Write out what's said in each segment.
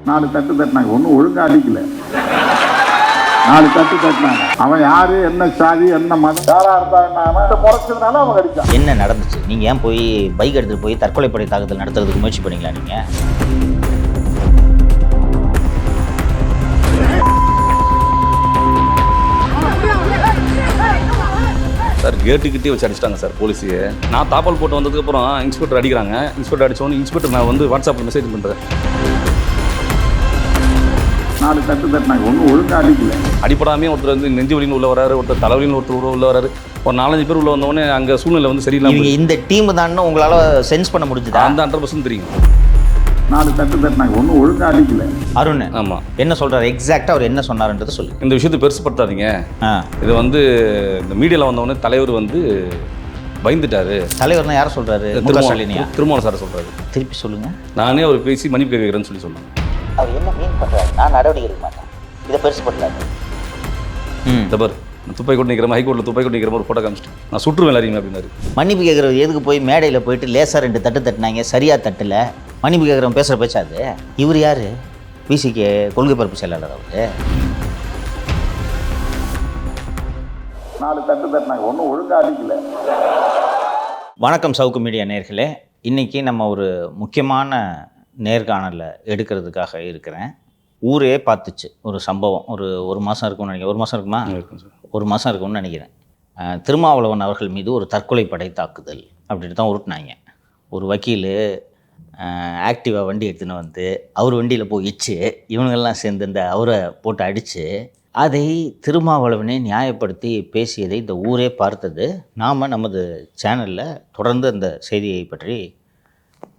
4 தட்டு தட்டினாங்க, ஒன்றும் ஒழுங்காக அடிக்கல. 4 தட்டு தட்டினாங்க. அவன் யாரு, என்ன சாதி, என்ன மதம், யாரா இருந்தாங்க முறைச்சதுனால அவன் அடிச்சான். என்ன நடந்துச்சு? நீங்க ஏன் போய் பைக் எடுத்துட்டு போய் தற்கொலைப்படை தாக்குதல் நடத்துறதுக்கு முயற்சி பண்ணீங்களா நீங்க? சார் கேட்டுக்கிட்டே வச்சு அடிச்சிட்டாங்க சார் போலீஸையே. நான் தாப்பால் போட்டு வந்ததுக்கப்புறம் இன்ஸ்பெக்டர் அடிக்கிறாங்க. இன்ஸ்பெக்டர் அடித்தோன்னு இன்ஸ்பெக்டர் நான் வந்து வாட்ஸ்அப்பில் மெசேஜ் பண்ணுறேன். 4 தட்டு தட்டினாங்க, ஒன்றும் ஒழுங்காக அடிக்கல. அடிப்படாமே ஒருத்தர் வந்து நெஞ்சு வலின்னு உள்ள வராரு, ஒருத்தர் தலைவலின்னு ஒருத்தர் உள்ள வராரு. ஒரு 4-5 பேர் உள்ள வந்தோடனே அங்கே சூழ்நிலை வந்து சரியில்லாமல் இவங்க இந்த டீம் தான் உங்களால சென்ஸ் பண்ண முடிஞ்சுதா? அந்த 100% தெரியும். 4 தட்டு தட்டினாங்க, ஒன்றும் ஒழுங்காக அடிக்கல. அருண் ஆமாம், என்ன சொல்றாரு எக்ஸாக்டா, அவர் என்ன சொன்னாருன்றது சொல்லு. இந்த விஷயத்தை பெருசுப்படுத்தாதீங்க. இது வந்து இந்த மீடியாவில் வந்தவொடனே தலைவர் வந்து பயந்துட்டாரு. தலைவர்னா யாரை சொல்றாரு? திருமாவளவன் சார் சொல்றாரு. திருப்பி சொல்லுங்க. நானே அவர் பேசி மன்னிப்பு கேட்கிறேன்னு சொல்லி சொன்னாங்க. அவர் என்ன மீன் பண்றாரு? நான் நடவடிக்கை எடுக்க மாட்டேன், இதை பெருசுப்படுத்தாரு. தபர் துப்பாக்கி கொண்டு நிற்கிறேன், ஹைகோர்ட்டில் துப்பாக்கி கொண்டு நிற்கிற ஒரு ஃபோட்டோ காமிச்சிட்டு நான் சுற்றுவேன் எல்லாரையுமே அப்படின்னாரு. மன்னிப்பு கேட்குறவர் எதுக்கு போய் மேடையில் போயிட்டு லேசாக 2 தட்டு தட்டினாங்க, சரியா தட்டில் மன்னிப்பு கேட்குறவன் பேசுகிற பேச்சாது? இவர் யார்? பிசிகே கொள்கை பரப்பு செயலாளர் அவர். 4 தட்டு தட்டினாங்க, ஒன்றும் ஒழுங்காக அடிக்கல. வணக்கம் சவுக்கு மீடியா நேயர்களே. இன்றைக்கி நம்ம ஒரு முக்கியமான நேர்காணலில் எடுக்கிறதுக்காக இருக்கிறேன். ஊரே பார்த்துச்சு ஒரு சம்பவம். ஒரு மாதம் இருக்கும்னு நினைக்கிறேன். 1 மாதம் இருக்குமா? ஒரு மாதம் இருக்கும்னு நினைக்கிறேன். திருமாவளவன் அவர்கள் மீது ஒரு தற்கொலைப்படை தாக்குதல் அப்படின்னு தான் உருட்டினாங்க. ஒரு வக்கீல் ஆக்டிவாக வண்டி எடுத்துன்னு வந்து அவர் வண்டியில் போயிடுச்சு, இவனுங்கள்லாம் சேர்ந்து இந்த அவரை போட்டு அடித்து அதை திருமாவளவனே நியாயப்படுத்தி பேசியதை இந்த ஊரே பார்த்தது. நாம் நமது சேனலில் தொடர்ந்து அந்த செய்தியை பற்றி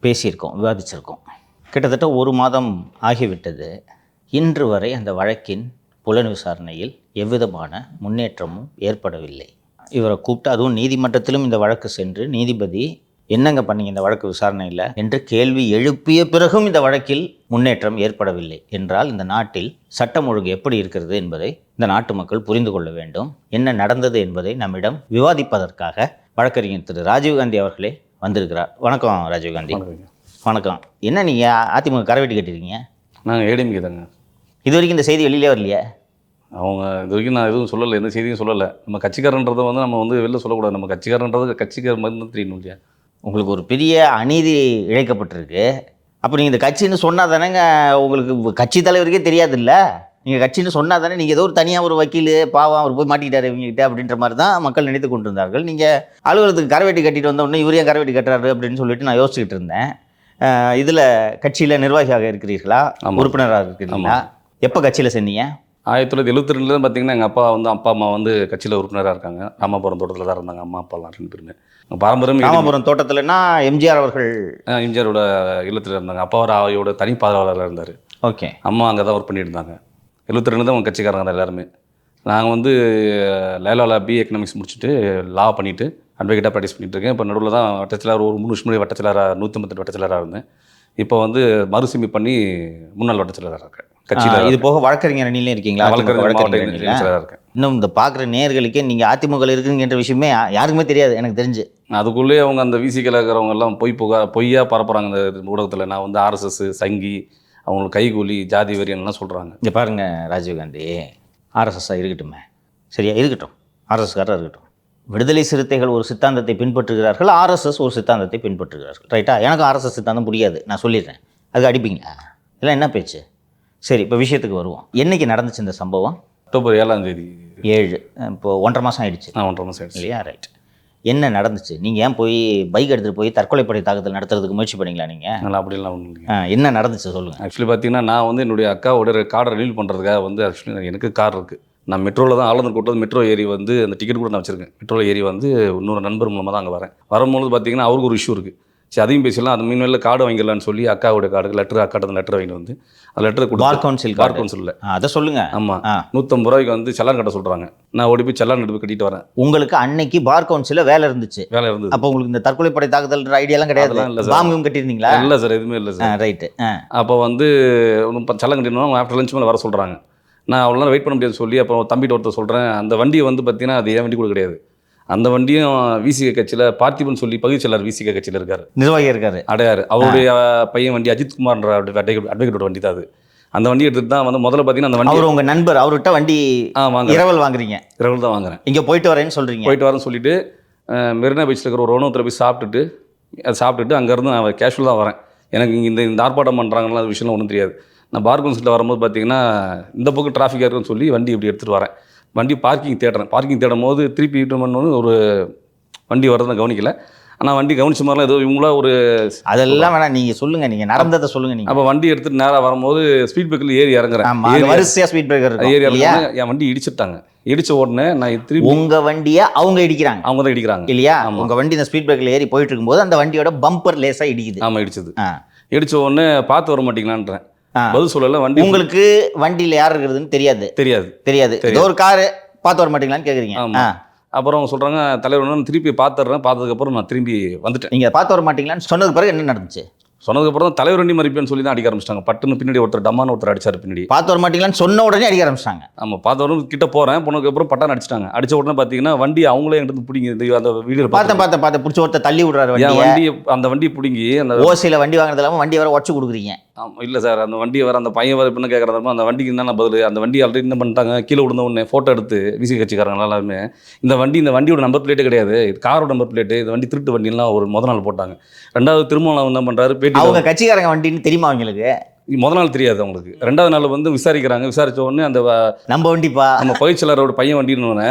பேசியிருக்கோம், விவாதிச்சிருக்கோம். கிட்டத்தட்ட 1 மாதம் ஆகிவிட்டது. இன்று வரை அந்த வழக்கின் புலன் விசாரணையில் எவ்விதமான முன்னேற்றமும் ஏற்படவில்லை. இவரை கூப்பிட்டு, அதுவும் நீதிமன்றத்திலும் இந்த வழக்கு சென்று நீதிபதி என்னங்க பண்ணீங்க இந்த வழக்கு விசாரணையில் என்று கேள்வி எழுப்பிய பிறகும் இந்த வழக்கில் முன்னேற்றம் ஏற்படவில்லை என்றால் இந்த நாட்டில் சட்டம் ஒழுங்கு எப்படி இருக்கிறது என்பதை இந்த நாட்டு மக்கள் புரிந்து கொள்ள வேண்டும். என்ன நடந்தது என்பதை நம்மிடம் விவாதிப்பதற்காக வழக்கறிஞர் திரு ராஜீவ்காந்தி அவர்களே வந்திருக்கிறார். வணக்கம் ராஜீவ்காந்தி. வணக்கம். என்ன நீங்கள் அதிமுக கரவெட்டி கட்டிருக்கீங்க? நாங்கள் ஏடிஎம்கே தாங்க. இது வரைக்கும் இந்த செய்தி வெளியிலே வரலையே? அவங்க இது வரைக்கும் நான் எதுவும் சொல்லலை, எந்த செய்தியும் சொல்லலை. நம்ம கட்சிக்காரன்றதை வந்து நம்ம வந்து வெளில சொல்லக்கூடாது. நம்ம கட்சிக்காரன்றது கட்சிக்கார மாதிரி தெரியணும் இல்லையா? உங்களுக்கு ஒரு பெரிய அநீதி இழைக்கப்பட்டிருக்கு. அப்போ நீங்கள் இந்த கட்சின்னு சொன்னால் தானேங்க, உங்களுக்கு கட்சி தலைவருக்கே தெரியாதுல்ல. நீங்கள் கட்சின்னு சொன்னால் தானே, நீங்கள் ஏதோ ஒரு தனியாக ஒரு வக்கீல் பாவம் அவர் போய் மாட்டிக்கிட்டார் இவங்ககிட்ட அப்படின்ற மாதிரி தான் மக்கள் நினைத்து கொண்டு இருந்தார்கள். நீங்கள் அலுவலகத்துக்கு கரவெட்டி கட்டிட்டு வந்தோடனே இவரே கரவெட்டி கட்டுறாரு அப்படின்னு சொல்லிட்டு நான் யோசிச்சுக்கிட்டு இருந்தேன். இதில் கட்சியில் நிர்வாகியாக இருக்கிறீர்களா, உறுப்பினராக இருக்கிறீங்களா? எப்போ கட்சியில் சேர்ந்தீங்க? 1972 பார்த்தீங்கன்னா எங்கள் அப்பா அம்மா வந்து கட்சியில் உறுப்பினராக இருக்காங்க. ராமபுரம் தோட்டத்தில் தான் இருந்தாங்க அம்மா அப்பாலாம் 2 பேருமே. பாரம்பரியம் ராமபுரம் தோட்டத்தில்னா எம்ஜிஆர் அவர்கள் எம்ஜிஆரோட இல்லத்தில் இருந்தாங்க. அப்பா அவையோட தனி பாதுகாவலராக இருந்தார். ஓகே. அம்மா அங்கே தான் ஒர்க் பண்ணிட்டு இருந்தாங்க. 72 தான் அவங்க கட்சிக்காரங்க தான் எல்லாருமே. நாங்கள் வந்து லேலாவில் பிஏ எக்கனாமிக்ஸ் முடிச்சுட்டு லா பண்ணிவிட்டு அட்வொகேட்டாக ப்ராக்டிஸ் பண்ணிட்டு இருக்கேன். இப்போ நடுவில் தான் வட்டச்செயலாளர் ஒரு 3 வருஷம் முன்னாடி வட்டச்செயலாளராக 158 வட்டச்செயலாளராக இருந்தேன். இப்போ வந்து மறுசீமை பண்ணி முன்னாள் வட்டச்செயலாளராக இருக்கேன் கட்சியில். இது போக வழக்கறிஞர் அணியிலே இருக்கீங்களா? வழக்கறிஞர் இருக்கேன். இன்னும் இந்த பார்க்குற நேயர்களுக்கே நீங்கள் அதிமுக இருக்குங்கிற விஷயமே யாருக்குமே தெரியாது எனக்கு தெரிஞ்சு. அதுக்குள்ளேயே அவங்க அந்த விசிக்கில் இருக்கிறவங்க எல்லாம் பொய்யா பரப்புகிறாங்க இந்த ஊடகத்தில். நான் வந்து ஆர்எஸ்எஸ் சங்கி, அவங்களுக்கு கைகூலி ஜாதி வெறியன்லாம் சொல்கிறாங்க. இங்கே பாருங்கள் ராஜீவ்காந்தி, ஆர்எஸ்எஸ்ஸாக இருக்கட்டுமே, சரியா இருக்கட்டும், ஆர்எஸ்எஸ்காரராக இருக்கட்டும். விடுதலை சிறுத்தைகள் ஒரு சித்தாந்தத்தை பின்பற்றுகிறார்கள், ஆர்எஸ்எஸ் ஒரு சித்தாந்தத்தை பின்பற்றுகிறார்கள், ரைட்டா? எனக்கு ஆர்எஸ்எஸ் சித்தாந்தம் புரியாது, நான் சொல்லிடுறேன். அதுக்கு அடிப்பீங்களா? இதெல்லாம் என்ன பேச்சு? சரி, இப்போ விஷயத்துக்கு வருவோம். என்றைக்கு நடந்துச்சு இந்த சம்பவம்? அக்டோபர் 7ஆம் தேதி. 7, இப்போது 1.5 மாதம் ஆயிடுச்சு. 1.5 மாதம் ஆயிடுச்சு இல்லையா? ரைட். என்ன நடந்துச்சு? நீங்கள் ஏன் போய் பைக் எடுத்துகிட்டு போய் தற்கொலைப்படை தாக்குதல் நடத்துறதுக்கு முயற்சி பண்ணீங்களா நீங்கள்? நல்லா அப்படிலாம் ஒன்றும் இல்லைங்க. என்ன நடந்துச்சு சொல்லுங்கள். ஆக்சுவலி பார்த்தீங்கன்னா நான் வந்து என்னுடைய அக்காவோட கார்டை ரிலீவ் பண்ணுறதுக்காக வந்து ஆக்சுவலி எனக்கு கார் இருக்குது. நான் மெட்ரோவில் தான் ஆளுநர் கூட்டம் மெட்ரோ ஏறி வந்து அந்த டிக்கெட் கூட நான் வச்சுருக்கேன். மெட்ரோவில் ஏறி வந்து இன்னொரு நண்பர் மூலமாக தான் அங்கே வரேன். வரும்போது பார்த்தீங்கன்னா அவருக்கு ஒரு இஷ்யூ இருக்குது. சரி, அதையும் பேசலாம். அது மீன்வேல கார்டு வாங்கிடலான்னு சொல்லி அக்காவோட கார்டு அக்காட்ட லெட்டர் வாங்கிட்டு வந்து அந்த லெட்டர் கொடுத்து பார் கவுன்சிலில் அதை சொல்லுங்கள். ஆமாம், 150 ரூபாய்க்கு வந்து செல்லான் கட்ட சொல்கிறாங்க. நான் ஓடி போய் செல்லான் எடுத்து கட்டிட்டு வரேன். உங்களுக்கு அன்னைக்கு பார் கவுன்சிலில் வேலை இருந்துச்சு? வேலை இருந்தது. அப்போ உங்களுக்கு இந்த தற்கொலைப்படை தாக்குதல் ஐடியாலாம் கிடையாது? இல்லை சார். பாம்பும் கட்டியிருந்தீங்களா? இல்லை சார், எதுவுமே இல்லை சார். ரைட்டு. அப்போ வந்து செல்லான் கட்டிடணும். ஆஃப்டர் லஞ்ச் மேலே வர சொல்கிறாங்க. நான் அவ்வளோ நேரம் வெயிட் பண்ண முடியாது சொல்லி அப்போ தம்பிட்டு ஒருத்தர் சொல்கிறேன். அந்த வண்டியை வந்து பார்த்தீங்கன்னா அது என் வண்டி கூட கிடையாது. அந்த வண்டியும் விசிக கட்சியில் பார்த்திபன் சொல்லி பகுதி செயலாளர் விசிக கட்சியில் இருக்கார், நிர்வாகி இருக்காரு, அடையாறு. அவருடைய பையன் வண்டி அஜித்குமார்ன்ற அட்வொகேட்டோட வண்டி தான் அது. அந்த வண்டி எடுத்துட்டு தான் வந்து முதல்ல பார்த்தீங்கன்னா அந்த வண்டி அவர் உங்கள் நண்பர், அவர்கிட்ட வண்டி வாங்க இரவல் வாங்குறீங்க? இரவல் தான் வாங்குறேன். இங்கே போயிட்டு வரேன்னு சொல்கிறீங்க. போயிட்டு வரேன்னு சொல்லிட்டு மெரினா பீச்சில் இருக்கிற ஒரு உணவகத்தில் போய் சாப்பிட்டுட்டு அங்கேருந்து நான் கேஷுவல் தான் வரேன். எனக்கு இங்கே இந்த ஆர்ப்பாட்டம் பண்ணுறாங்களா அது விஷயம்லாம் ஒன்றும் தெரியாது. நான் பார் கவுன்சிலில் வரும்போது பார்த்தீங்கன்னா இந்த பக்கம் டிராஃபிக்காக இருக்குன்னு சொல்லி வண்டி இப்படி எடுத்துகிட்டு வரேன். வண்டி பார்க்கிங் தேடும் போது திருப்பி பண்ணணும் ஒரு வண்டி வரதை நான் கவனிக்கல. ஆனால் வண்டி கவனிச்ச மாதிரிலாம் ஏதோ இவங்களா ஒரு அதெல்லாம் வேணாம், நீங்கள் சொல்லுங்கள், நீங்கள் நடந்ததை சொல்லுங்கள். நீங்கள் அப்போ வண்டி எடுத்துகிட்டு நேராக வரும்போது ஸ்பீட் பிரேக்கில் ஏறி இறங்குறேன். வரிசையாக ஸ்பீட் பிரேக்கர் ஏறி இறங்க என் வண்டி இடிச்சிட்டாங்க. இடிச்ச உடனே நான் திருப்பி உங்கள் வண்டியை அவங்க இடிக்கிறாங்க. அவங்க தான் இடிக்கிறாங்க இல்லையா? உங்கள் வண்டி இந்த ஸ்பீட் பிரேக்கில் ஏறி போயிட்டு இருக்கும்போது அந்த வண்டியோட பம்பர் லேசாக இடிக்குது. ஆமாம், இடிச்சது. இடிச்ச உடனே பார்த்து வர மாட்டீங்களான்றேன். பதில் சொல்லல. வண்டி உங்களுக்கு வண்டியில் யார் இருக்கிறதுன்னு தெரியாது. ஏதோ ஒரு காரு பார்த்து வர மாட்டீங்களான்னு கேட்குறீங்க. அப்புறம் அவங்க சொல்கிறாங்க தலைவர் நான் திருப்பி பார்த்ததுக்கப்புறம் நான் திரும்பி வந்துட்டேன். நீங்கள் பார்த்து வர மாட்டீங்களான்னு சொன்னதுக்கு பிறகு என்ன நடந்துச்சு? சொன்னதுக்கப்புறம் தான் தலைவர் வண்டி மறிப்பேன்னு சொல்லி தான் அடிக்க ஆரம்பிச்சிட்டாங்க. பட்டுன்னு பின்னாடி ஒருத்தர் அடிச்சார். பின்னாடி பார்த்து வர மாட்டீங்களான்னு சொன்ன உடனே அடிக்க ஆரம்பிச்சிட்டாங்க. ஆமாம், பார்த்தவரும் கிட்ட போகிறேன். போனதுக்கப்புறம் பட்டான்னு அடிச்சிட்டாங்க. அடிச்ச உடனே பார்த்தீங்கன்னா வண்டி அவங்களே எங்கிட்ட பிடிங்கி அந்த வீடியோ பார்த்து பிடிச்ச ஒருத்தர் தள்ளி விடுறாரு. அந்த வண்டி பிடிங்கி அந்த ஓசியில் வண்டி வாங்குறது இல்லாமல் வண்டி வர உடச்சு கொடுக்குறீங்க. ஆமாம், இல்லை சார், அந்த வண்டி வர அந்த பையன் வர இப்படின்னு கேட்குறதா அந்த வண்டிக்கு என்னென்ன பதில்? அந்த வண்டி ஆல்ரெடி என்ன பண்ணிட்டாங்க, கீழே விழுந்த உடனே ஃபோட்டோ எடுத்து விசி கட்சிக்காரங்க எல்லாருமே இந்த வண்டியோட நம்பர் பிளேட்டே கிடையாது, இது காரோட நம்பர் பிளேட்டு, இந்த வண்டி திருட்டு வண்டிலாம் ஒரு முத நாள் போட்டாங்க. ரெண்டாவது திரும்ப என்ன பண்ணுறாரு, பேட்டி அவங்க கட்சிக்காரங்க வண்டின்னு தெரியுமா அவங்களுக்கு? முத நாள் தெரியாது அவங்களுக்கு. ரெண்டாவது நாள் வந்து விசாரிச்ச உடனே அந்த நம்ம வண்டிப்பா நம்ம பயிற்சியாளரோட பையன் வண்டின்னு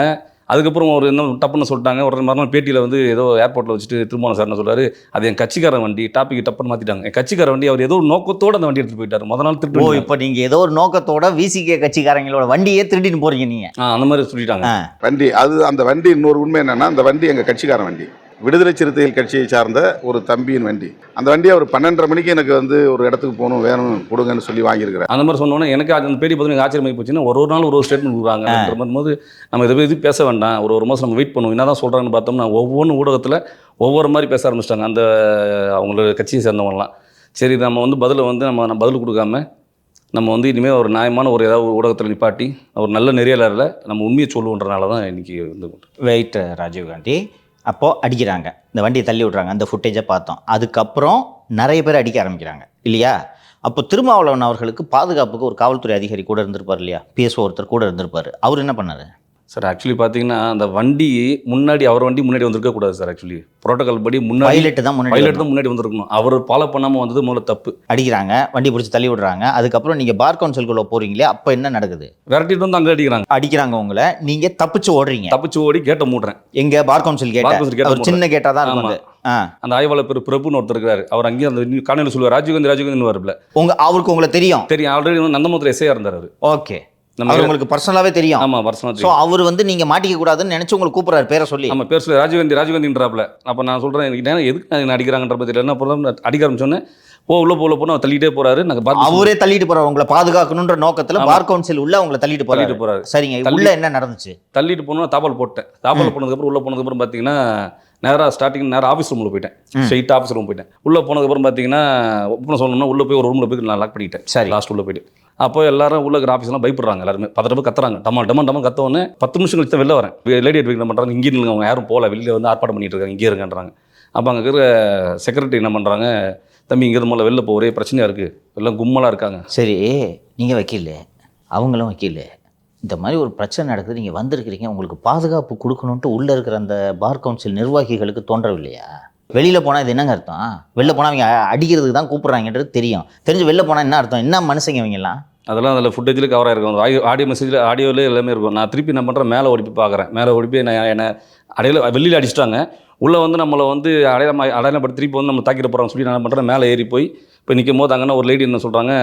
அதுக்கப்புறம் ஒரு என்ன டப்புன்னு சொல்லிட்டாங்க. ஒரு மறுநாள் பேட்டியில் வந்து ஏதோ ஏர்போர்ட்டில் வச்சுட்டு திருமணம் சார்னு சொல்றாரு, அது என் கட்சிக்காரன் வண்டி, டாபிக் டப்புன்னு மாற்றிட்டாங்க. என் கட்சிக்கார வண்டி அவர் ஏதோ ஒரு நோக்கத்தோடு அந்த வண்டி எடுத்துகிட்டு போயிட்டார். முத நாள் திருட்டு. இப்போ நீங்கள் ஏதோ ஒரு நோக்கத்தோட விசிகே கட்சிக்காரங்களோட வண்டியே திருடின்னு போறீங்க நீங்கள். அந்த மாதிரி சொல்லிட்டாங்க. வண்டி அந்த வண்டி இன்னொரு உண்மை என்னன்னா, அந்த வண்டி எங்கள் கட்சிக்காரன் வண்டி, விடுதலை சிறுத்தைகள் கட்சியை சார்ந்த ஒரு தம்பியின் வண்டி. அந்த வண்டி அவர் 12:30 மணிக்கு எனக்கு வந்து ஒரு இடத்துக்கு போகணும், வேணும், கொடுங்கன்னு சொல்லி வாங்கியிருக்கிறேன். அந்த மாதிரி சொன்னோன்னே எனக்கு அந்த பேட்டி பார்த்து எனக்கு ஆச்சரியமாகி போச்சுன்னா, ஒரு நாள் ஒரு ஸ்டேட்மெண்ட் கொடுக்குறாங்க போது நம்ம இதை பற்றி பேச வேண்டாம், ஒரு மாதம் நம்ம வெயிட் பண்ணுவோம். என்ன தான் சொல்கிறாங்கன்னு பார்த்தோம்னா ஒவ்வொரு ஊடகத்தில் ஒவ்வொரு மாதிரி பேச ஆரம்பிச்சிட்டாங்க அந்த அவங்களோட கட்சியை சேர்ந்தவங்கலாம். சரி, நம்ம வந்து நம்ம பதில் கொடுக்காம நம்ம வந்து இனிமேல் ஒரு நியாயமான ஒரு ஏதாவது ஊடகத்தில் நிப்பாட்டி ஒரு நல்ல நெறியாளரில் நம்ம உண்மையை சொல்லுவோன்றனால தான் இன்றைக்கி வந்து வெயிட் ராஜீவ்காந்தி. அப்போது அடிக்கிறாங்க, இந்த வண்டியை தள்ளி விட்றாங்க, அந்த ஃபுட்டேஜை பார்த்தோம். அதுக்கப்புறம் நிறைய பேர் அடிக்க ஆரம்பிக்கிறாங்க இல்லையா? அப்போ திருமாவளவன் அவர்களுக்கு பாதுகாப்புக்கு ஒரு காவல்துறை அதிகாரி கூட இருந்திருப்பார் இல்லையா? பிஎஸ்ஓ ஒருத்தர் கூட இருந்திருப்பார். அவர் என்ன பண்ணார் சார்? ஆக்சுவலி பார்த்தீங்கன்னா அந்த வண்டி முன்னாடி அவர் வண்டி முன்னாடி வந்திருக்கக்கூடாது சார். ஆக்சுவலி ப்ரோட்டோகால் படி பைலட் தான் முன்னாடி வந்திருக்கணும். அவர் ஃபாலோ பண்ணாமல் வந்தது முதல்ல தப்பு. அடிக்கிறாங்க, வண்டி பிடிச்சி தள்ளி விடுறாங்க. அதுக்கப்புறம் நீங்கள் பார் கவுன்சிலுக்குள்ள போகிறீங்களே, அப்போ என்ன நடக்குது? விரட்டிட்டு வந்து அங்கே அடிக்கிறாங்க உங்களை. நீங்கள் தப்பிச்சு ஓடி கேட்டை மூடுறேன். எங்க பார் கவுன்சில் கேட்ட சின்ன கேட்டா தான் இருக்கும். அந்த ஆய்வாளர் பிரபுன்னு ஒருத்தர் இருக்காரு. அவர் அங்கேயே அந்த காலையில் சொல்லுவார் ராஜீவ்காந்தி வரல. அவருக்கு உங்களை தெரியும் ஆல்ரெடி நந்தமுத்திர எஸ்ஐயா இருந்தார் அவர். ஓகே, உங்களுக்கு பர்சனலாவே தெரியும். ஆமா, பர்சனலா. சோ அவர் வந்து நீங்க மாட்டிக்க கூடாதுன்னு நினைச்சு உங்களுக்கு கூப்பிடுறாரு, பேரை சொல்லி. ஆமா, பேர் சொல்லி ராஜீவ்காந்தின்றாப்ல. அப்ப நான் சொல்றேன், எனக்கு எதுக்கு நான் அடிக்கிறாங்கன்ற பத்தி என்ன ப்ராப்ளம், அடிக்க ஆரம்பிச்சோன்னே உள்ள போன தள்ளிட்டே போறாரு. அவரே தள்ளிட்டு போறாரு, உங்களை பாதுகாக்கணுன்ற நோக்கத்துல பார் கவுன்சில் உள்ள உங்களை தள்ளிட்டு போறாரு. சரிங்க, உள்ள என்ன நடந்துச்சு? தள்ளிட்டு போனா தாப்பால் போட்டேன். தாப்பால் போனதுக்கப்புறம் உள்ள போனதுக்கப்புறம் பார்த்தீங்கன்னா நேராக ஆஃபீஸ் ரூமில் போயிட்டேன். ஸ்ட்ரெயிட் ஆஃபீஸ் ரூம் போயிட்டேன். உள்ளே போனதுக்கப்புறம் பார்த்தீங்கன்னா ஓப்பன் சொல்லணும்னா உள்ளே போய் ஒரு ரூமில் போய் நான் லாக் பண்ணிட்டேன். சரி, லாஸ்ட் உள்ளே போயிட்டு அப்போ எல்லாரும் உள்ள இருக்கிற ஆஃபீஸ்லாம் பயப்படுறாங்க. எல்லாருமே பதறப்ப கத்துறாங்க. டமா கத்தவொன்னே 10 நிமிஷம் கழிச்சு வெளில வரேன். லேடி அட்வைஸ் என்ன பண்ணுறாங்க, இங்கே இல்லைங்க, அவங்க யாரும் போகல, வெளியில் வந்து ஆர்ப்பாட்டம் பண்ணிட்டு இருக்காங்க, இங்கே இருங்கன்றாங்க. அப்போ அங்கே இருக்கிற செக்ரட்டரி என்ன பண்ணுறாங்க, தம்பி இங்கே முதல்ல வெளில ஒரே பிரச்சனையாக இருக்குது, எல்லாம் கும்மலாக இருக்காங்க. சரி, நீங்கள் வக்கீல், அவங்களும் வக்கீல், இந்த மாதிரி ஒரு பிரச்சனை நடக்குது, நீங்கள் வந்திருக்கிறீங்க, உங்களுக்கு பாதுகாப்பு கொடுக்கணுன்ட்டு உள்ளே இருக்கிற அந்த பார் கவுன்சில் நிர்வாகிகளுக்கு தோன்றவில்லையா? வெளியில் போனால் இது என்னங்க அர்த்தம்? வெளில போனால் அவங்க அடிக்கிறதுக்கு தான் கூப்பிட்றாங்கன்றது தெரிஞ்சு வெளில போனால் என்ன அர்த்தம்? என்ன மனுஷங்க இவங்கெல்லாம்? அதெல்லாம் அதில் ஃபுட்டேஜில் கவராக இருக்கும். ஆடியோ மெசேஜில் ஆடியோவில் எல்லாமே இருக்கும். நான் திருப்பி என்ன பண்ணுறேன், மேலே ஓடி போய் பார்க்குறேன். மேலே ஓடி போய் நான் என்னை வெளியில் அடிச்சிட்டாங்க. உள்ளே வந்து நம்மளை வந்து அடையாளப்படுத்தி திருப்பி வந்து நம்ம தாக்கிட போகிறான்னு சொல்லி நான் என்ன பண்ணுறேன், மேலே ஏறி போய் இப்போ நிற்கும் போது அங்கன்னா ஒரு லேடி என்ன சொல்கிறாங்க,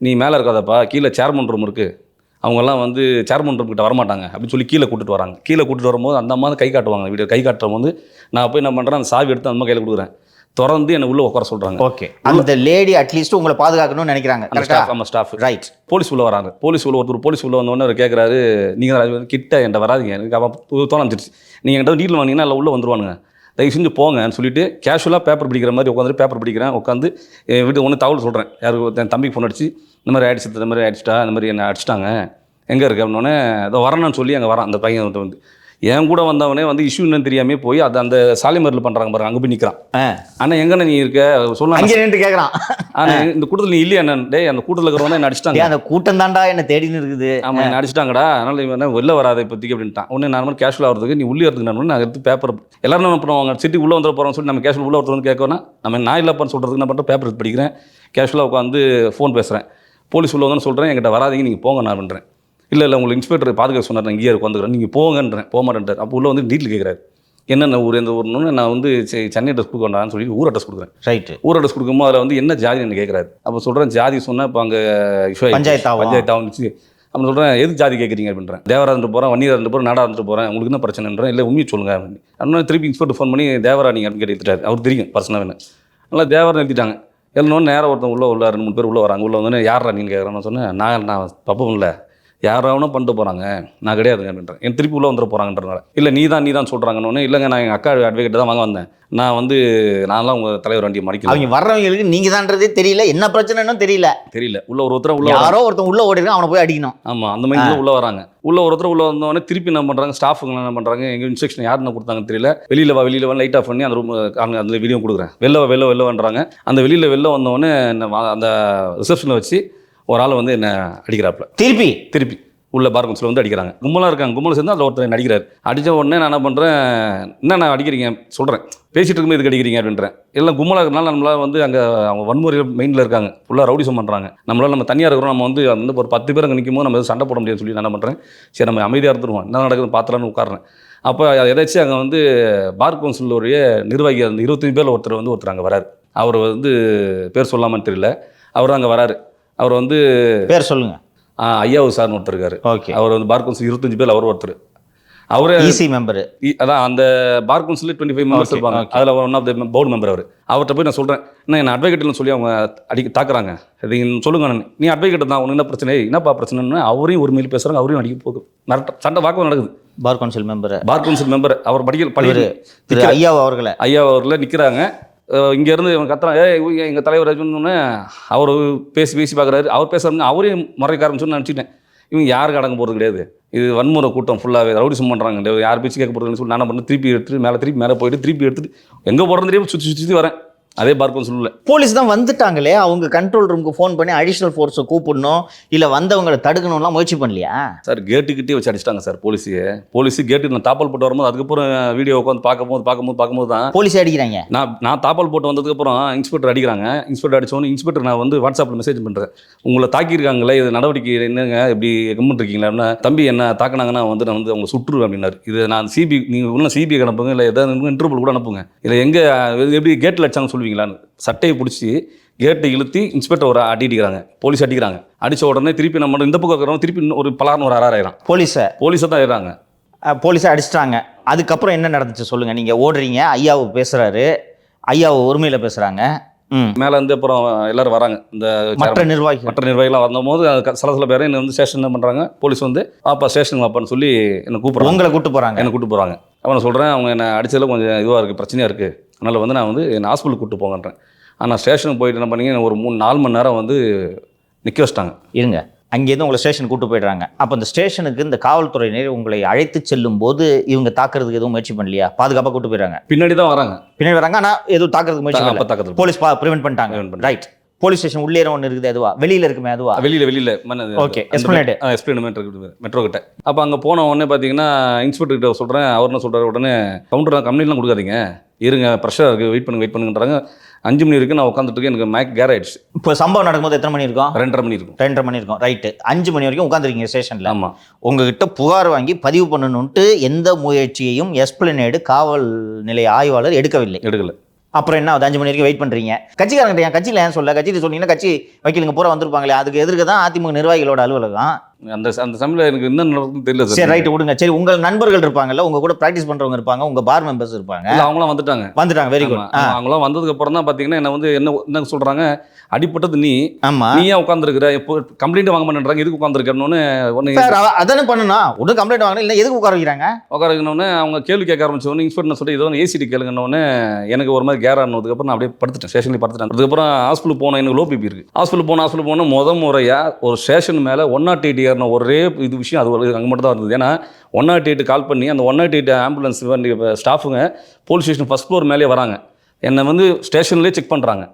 நீ மேலே இருக்காதப்பா, கீழே சேர்மன் ரூம் இருக்குது, அவங்கெல்லாம் வந்து சேர்மன் ரூம் கிட்ட வரமாட்டாங்க அப்படின்னு சொல்லி கீழே கூட்டிட்டு வராங்க. கீழே கூட்டிட்டு வரும்போது அந்த அம்மா கை காட்டுவாங்க. வீடியோ கை காட்டும் போது நான் போய் என்ன பண்ணுறேன், அந்த சாவி எடுத்து அந்த அம்மா கையில் கொடுக்குறேன். திறந்து என்னை உள்ளே உட்கார சொல்கிறாங்க. ஓகே, அந்த லேடி அட்லீஸ்ட் உங்களை பாதுகாக்கணும்னு நினைக்கிறாங்க. நம்ம ஸ்டாஃப் ரைட். போலீஸ் உள்ள வராங்க. போலீஸ் உள்ள வந்தோடனே அவர் கேட்குறாரு, நீங்கள் கிட்ட என்கிட்ட வராதிங்க, எனக்கு அவன் தோணிச்சிருச்சு, நீங்கள் என்கிட்ட வீட்டில் வாங்கினீங்கன்னா எல்லாம் உள்ளே வந்துருவானுங்க, தயவு செஞ்சு போங்கன்னு சொல்லிட்டு கேஷுவலாக பேப்பர் படிக்கிற மாதிரி உட்காந்துட்டு பேப்பர் படிக்கிறேன். உட்காந்து வீட்டு ஒன்று தகவல் சொல்கிறேன். யாருக்கு என் தம்பிக்கு ஃபோன் அடிச்சு, இந்த மாதிரி ஆயிடுச்சு, இந்த மாதிரி ஆயிடுச்சிட்டா, இந்த மாதிரி என்ன அடிச்சிட்டாங்க, எங்கே இருக்கு அப்படின்னோடனே அதை வரணும்னு சொல்லி அங்கே வரான் அந்த பையன் வந்து என் கூட வந்தவனே வந்து இஷ்யூ என்னன்னு தெரியாமே போய் அது அந்த சாலிமரில் பண்ணுறாங்க பாருங்க, அங்கே போய் நிற்கிறான். ஆனால் எங்கண்ணா நீ இருக்க சொல்லலாம், அங்கே நின்று கேட்குறான். ஆனால் இந்த கூட்டத்தில் நீ இல்லையா என்ன? டேய் அந்த கூட்டத்தில் இருக்கிறவங்க என்ன அடிச்சிட்டாங்க, அந்த கூட்டம் தாண்டா என்ன தேடின்னு இருக்குது. ஆமாம் என்ன அடிச்சிட்டாங்கடா, அதனால இவன் வெளில வராத இப்போதைக்கு அப்படின்ட்டான். ஒன்று நார்மல் கேஷுவல் ஆகிறதுக்கு நீ உள்ளே இருக்கிறதுக்கு நான் எடுத்து பேப்பர் எல்லாரும் என்ன பண்ணுவாங்க, சிட்டி உள்ளே வந்துட போகிறோம்னு சொல்லி நம்ம கேஷுவல் உள்ளே ஒருத்தர் வந்து கேட்கணும், நம்ம நான் இல்லைப்பான்னு சொல்கிறதுக்கு நான் பண்ணுறேன், பேப்பர் எடுத்து படிக்கிறேன், கேஷுவலாக உட்காந்து ஃபோன் பேசுகிறேன், போலீஸ் உள்ள வந்து சொல்கிறேன், என்கிட்ட வராதிங்க நீங்கள் போங்க நான் பண்ணுறேன். இல்லை உங்களுக்கு இன்ஸ்பெக்டர் பாதுகாப்பு சொன்னார், நான் இங்கேயே வந்துக்கிறேன், நீங்கள் போங்கன்றேன், போக மாட்டேன்ட்டார். அப்போ உள்ள வந்து டீட்டெயில் கேட்குறாரு, என்னென்ன ஊர் எந்த ஊர்னு. நான் வந்து சென்னை அட்ரஸ் கொடுக்கண்டான்னு சொல்லி ஊர் அட்ரஸ் கொடுக்குறேன். ரைட்டு. ஊர் அட்ரஸ் கொடுக்கும்போது அதில் வந்து என்ன ஜாதி என்ன கேட்குறாரு. அப்போ சொல்கிறேன் ஜாதி சொன்னால் இப்போ அங்கே பஞ்சாயத்தாக வந்துச்சு. அப்போ சொல்கிறேன் எதுக்கு ஜாதி கேட்குறீங்க அப்படின்றேன். தேவரா இருந்துட்டு போகிறேன், வன்னியர் இருந்துட்டு போகிறேன், நாடா இருந்துட்டு போகிறேன், உங்களுக்கு என்ன பிரச்சனைன்றேன். இல்லை உண்மையை சொல்லுங்க அப்படின்னு. அதனால திருப்பி இன்ஸ்பெக்டர் ஃபோன் பண்ணி தேவரா நீங்கள் அப்படின்னு கேட்டுட்டார். அவர் தெரியும் பர்சனாக வேணும். நல்லா தேவரா நிறுத்திட்டாங்க. எல்லாம் நேரம் ஒருத்தன் உள்ளே 2-3 பேர் உள்ளே வராங்க. உள்ளே வந்து யாரா நீங்கள் கேட்குறேன்னு சொன்னேன். நான் தப்பும் இல்லை, யாராவனோ பண்ணிட்டு போகிறாங்க, நான் கிடையாதுங்க அப்படின்றேன். என் திருப்பி உள்ளே வந்துட போகிறாங்கன்றனால. இல்லை நீ தான் சொல்கிறாங்கன்னு. இல்லைங்க நான் எங்கள் அக்கா அட்வொகேட் தான் வாங்க வந்தேன், நான்லாம் உங்கள் தலைவர் வண்டியை மடிக்கல. அவங்க வர்றவங்களுக்கு நீங்கள் தான்றதே தெரியல, என்ன பிரச்சனைன்னு தெரியல. உள்ள ஒருத்தர் உள்ள யாரோ ஒருத்தன் உள்ளே ஓடிருக்கான், அவனை போய் அடிக்கணும். ஆமாம் அந்த மாதிரி உள்ளே வராங்க. ஒருத்தர் உள்ளே வந்தவொடனே திருப்பி என்ன பண்ணுறாங்க, ஸ்டாஃபுங்க என்ன பண்ணுறாங்க, எங்கள் இன்ஸ்ட்ரக்ஷன் யார் என்ன கொடுத்தாங்கன்னு தெரியல, வெளியில் வா லைட் ஆஃப் பண்ணி அந்த ரூம் அந்த வீடியோ கொடுக்குறேன், வெளில வந்தாங்க. அந்த வெளில வந்தவொடனே அந்த ரிசப்ஷனில் வச்சு ஒரு ஆள் வந்து என்ன அடிக்கிறாப்புல. திருப்பி உள்ள பார் கவுன்சில் வந்து அடிக்கிறாங்க. கும்பலாக இருக்காங்க, கும்பல் சேர்ந்து அதில் ஒருத்தர் அடிக்கிறார். அடித்த உடனே நான் என்ன பண்ணுறேன், என்ன அடிக்கிறீங்க சொல்கிறேன், பேசிகிட்டு இருக்கும்போது இதுக்கு அடிக்கிறீங்க அப்படின்றேன். எல்லாம் கும்பலாக இருக்கிறனால நம்மளால் வந்து அங்கே அவங்க வன்முறையில் மெயினில் இருக்காங்க, ஃபுல்லாக ரவுடிசம் பண்ணுறாங்க. நம்ம தனியாக இருக்கிறோம், நம்ம வந்து அந்த ஒரு 10 பேர் அங்கே நிற்கும் போது நம்ம சண்டை போட முடியாதுன்னு சொல்லி நான் என்ன பண்ணுறேன், சரி நம்ம அமைதியாக இருந்துருவோம், என்ன நடக்குதுன்னு பார்த்துலான்னு உட்காடுறேன். அப்போ எதாச்சும் அங்கே வந்து பார் கவுன்சிலுடைய நிர்வாகி அந்த 25 பேரில் ஒருத்தர் அங்கே வராரு. அவர் வந்து பேர் சொல்லாமல் தெரியல, அவர் அங்கே வராரு. அவர் வந்து பேர் சொல்லுங்கள். ஐயாவு சார்னு ஒருத்தர் இருக்காரு. ஓகே. அவர் வந்து பார் கவுன்சில் 25 பேர் அவர் ஒருத்தர். அவரு ஈசி மெம்பர். அதான் அந்த பார் கவுன்சில் 25 மெம்பர்ஸ் இருப்பாங்க. அதில் one of the board member அவர். அவர்கிட்ட போய் நான் சொல்கிறேன், என்ன அட்வொகேட்னு சொல்லி அவங்க தாக்குறாங்க, அது சொல்லுங்க. நீ அட்வொகேட் தான், உனக்கு என்ன பிரச்சனை, என்னப்பா பிரச்சனைன்னு அவரையும் ஒரு மீறி பேசுகிறாங்க, அவரையும் அடிக்க போகுது, சண்டை வாக்குவம் நடக்குது. பார் கவுன்சில் மெம்பர் அவர் படிக்கிற ஐயா அவர்களை நிற்கிறாங்க. இங்கேருந்து இவன் கத்துறான், எங்கள் தலைவர் சொன்னோன்னே அவர் பேசி பார்க்குறாரு. அவர் பேசுகிறாங்க, அவரையும் முறைக்க ஆரம்பிச்சுன்னு நினச்சிட்டேன். இவங்க யாருக்கு அடங்க போகிறது கிடையாது, இது வன்முறை கூட்டம் ஃபுல்லாகவே ரவுடிசம் பண்ணுறாங்க, யார் பேச்சு கேட்க போகிறதுன்னு சொல்லி நான் பண்ண திருப்பி எடுத்துட்டு மேலே போயிட்டு திருப்பி எடுத்துட்டு எங்கே போடுறது தெரியாமல் சுற்றி வரேன். அதே பார்க்கும் சொல்லல. போலீஸ் தான் வந்துட்டாங்களே, அவங்க கண்ட்ரோல் ரூமுக்கு ஃபோன் பண்ணி அடிஷ்னல் ஃபோர்ஸை கூப்பிடணும், இல்லை வந்தவங்களை தடுக்கணும்லாம் முயற்சி பண்ணலையா சார்? கேட்டுக்கிட்டே வச்சு அடிச்சிட்டாங்க சார் போலீஸு கேட்டு நான் தாப்பால் போட்டு வரும்போது அதுக்கப்புறம் வீடியோ உட்காந்து பார்க்கும்போது தான் போலீஸ் அடிக்கிறாங்க. நான் தாப்பால் போட்டு வந்ததுக்கப்புறம் இன்ஸ்பெக்டர் அடிக்கிறாங்க. இன்ஸ்பெக்டர் அடிச்சோன்னு இன்ஸ்பெக்டர் நான் வந்து வாட்ஸ்அப்பில் மெசேஜ் பண்ணுறேன், உங்களை தாக்கியிருக்காங்களே, இது நடவடிக்கை என்னங்க இப்படி கம்முன்னு இருக்கீங்களா, தம்பி என்ன தாக்கினாங்கன்னா வந்து நான் வந்து அவங்க சுற்றுருவேன் அப்படின்னாரு. இது நான் நீங்கள் இன்னும் சிபிஐ அனுப்புங்க, இல்லை எதாவது இன்டர்வியூ கூட அனுப்புங்க, இல்லை எங்கே எப்படி கேட்டில் அடிச்சாங்க சொல்லுவீங்களான்னு சட்டையை பிடிச்சி கேட்டை இழுத்தி இன்ஸ்பெக்டர் ஒரு அடிக்கிறாங்க, போலீஸ் அடிக்கிறாங்க. அடித்த உடனே திருப்பி நம்ம இந்த பக்கம் இருக்கிறோம், திருப்பி ஒரு பலார்னு ஒரு ஆறாயிரம் போலீஸை தான் ஆயிடுறாங்க. போலீஸை அடிச்சிட்டாங்க. அதுக்கப்புறம் என்ன நடந்துச்சு சொல்லுங்கள். நீங்கள் ஓடுறீங்க, ஐயாவு பேசுகிறாரு, ஐயாவு உரிமையில் பேசுகிறாங்க, மேலே வந்து அப்புறம் எல்லாரும் வராங்க. இந்த மற்ற நிர்வாகிகளாக வந்தபோது சில பேரை என்ன வந்து ஸ்டேஷன் என்ன பண்ணுறாங்க, போலீஸ் வந்து அப்பா ஸ்டேஷனுக்கு வாப்பான்னு சொல்லி என்னை கூப்பிட்றாங்க. உங்களை கூப்பிட்டு போகிறாங்க. அவனை சொல்கிறேன், அவங்க என்னை அடித்ததில் கொஞ்சம் இதுவாக இருக்குது, பிரச்சனையாக இருக்குது, அதனால் வந்து நான் வந்து என்னை ஹாஸ்பிட்டலுக்கு கூப்பிட்டு போங்கன்றேன். ஆனால் ஸ்டேஷனுக்கு போயிட்டு என்ன பண்ணீங்க, ஒரு 3-4 மணி நேரம் வந்து நிற்க வச்சிட்டாங்க. இருங்க, அங்கேருந்து உங்களை ஸ்டேஷனுக்கு கூப்பிட்டு போயிடுறாங்க. அப்போ இந்த ஸ்டேஷனுக்கு இந்த காவல்துறையினர் உங்களை அழைத்து செல்லும் போது இவங்க தாக்குறதுக்கு எதுவும் முயற்சி பண்ணலையா? பாதுகாப்பாக கூப்பிட்டு போயிடுறாங்க. பின்னாடி தான் வராங்க, ஆனால் எதுவும் தாக்குறதுக்கு முயற்சி போலீஸ் ப்ரிவென்ட் பண்ணிட்டாங்க. ரைட். போலீஸ் ஸ்டேஷன் உள்ளே ஒன்று இருக்குது, அதுவா வெளியில் இருக்குமே, அதுவா வெளியில் ஓகே மெட்ரோ கிட்ட. அப்போ அங்கே போன உடனே பார்த்தீங்கன்னா இன்ஸ்பெக்டர் கிட்ட சொல்கிறேன். அவர் என்ன சொல்கிறார், உடனே கவுண்டர் கம்ப்ளைண்ட்லாம் கொடுக்காதீங்க, இருங்க ப்ரெஷராக இருக்குது, வெயிட் பண்ணுங்கன்றாங்க. 5 மணி வரைக்கும் நான் உட்காந்துட்டு இருக்கேன், எனக்கு மேக் கேர் ஆயிடுச்சு. இப்போ சம்பவம் நடக்கும்போது எத்தனை மணி இருக்கும்? 2:30 மணி இருக்கும். ரைட்டு. 5 மணி வரைக்கும் உட்காந்துருக்கீங்க ஸ்டேஷனில். ஆமாம். உங்ககிட்ட புகார் வாங்கி பதிவு பண்ணணுன்ட்டு எந்த முயற்சியையும் எஸ்பிளனேடு காவல் நிலைய ஆய்வாளர் எடுக்கல. அப்புறம் என்ன, 5 மணி வரைக்கும் வெயிட் பண்ணுறீங்க. கட்சிக்காரங்க கட்சியில் ஏன் சொல்ல, கட்சியில் சொன்னீங்கன்னா கட்சி வைக்கலுங்க பூரா வந்திருப்பாங்களே, அதுக்கு எதிர்க்க தான் அதிமுக நிர்வாகிகளோட அலுவலகம். அந்த சமயத்தில் எனக்கு என்ன நடக்குதுன்னு தெரியல சார். சரி ரைட்டு விடுங்க. சரி, உங்கள் நண்பர்கள் இருப்பாங்கல்ல, உங்க கூட ப்ராக்டிஸ் பண்ணுறவங்க இருப்பாங்க, உங்கள் பார் மெம்பர்ஸ் இருப்பாங்க. அவங்களாம் வந்துட்டாங்க. Very good. அவங்களாம் வந்ததுக்கு அப்புறம் தான் பார்த்தீங்கன்னா என்ன வந்து என்ன சொல்கிறாங்க, அடிப்பட்டது நீ, நீயா உட்காந்துருக்குற, இப்போ கம்ப்ளைண்ட் வாங்க மாட்டேன்றாங்க, எதுக்கு உட்காந்துருக்கணும்னு ஒன்று அதானே பண்ணணும். உடனே கம்ப்ளைண்ட் வாங்கணும், இல்லை எதுக்கு உட்கார வைக்கணும்னு அவங்க கேள்வி கேட்க ஆரம்பிச்சோன்னு இன்ஸ்பெக்டர் சொல்லி ஏதோ ஏசிடி கேளுங்கன்னு எனக்கு ஒரு மாதிரி கேர் ஆனதுக்கப்புறம் நான் அப்படியே படுத்துட்டேன், ஸ்டேஷன்லேயே படுத்துட்டேன். அதுக்கப்புறம் ஹாஸ்பிட்டல் போனேன், எனக்கு லோ பிபி இருக்குது. ஹாஸ்பிட்டல் போன முறையாக ஒரு ஸ்டேஷன் மேலே 108 ஏறின ஒரே இது விஷயம் அது அங்கே மட்டும் தான் இருந்தது. ஏன்னா 108 கால் பண்ணி அந்த 108 ஆம்புலன்ஸ் வண்டி ஸ்டாஃபுங்க போலீஸ் ஸ்டேஷன் ஃபஸ்ட் ஃப்ளோர் மேலே வராங்க. என்னை வந்து ஸ்டேஷன்லேயே செக் பண்ணுறாங்க.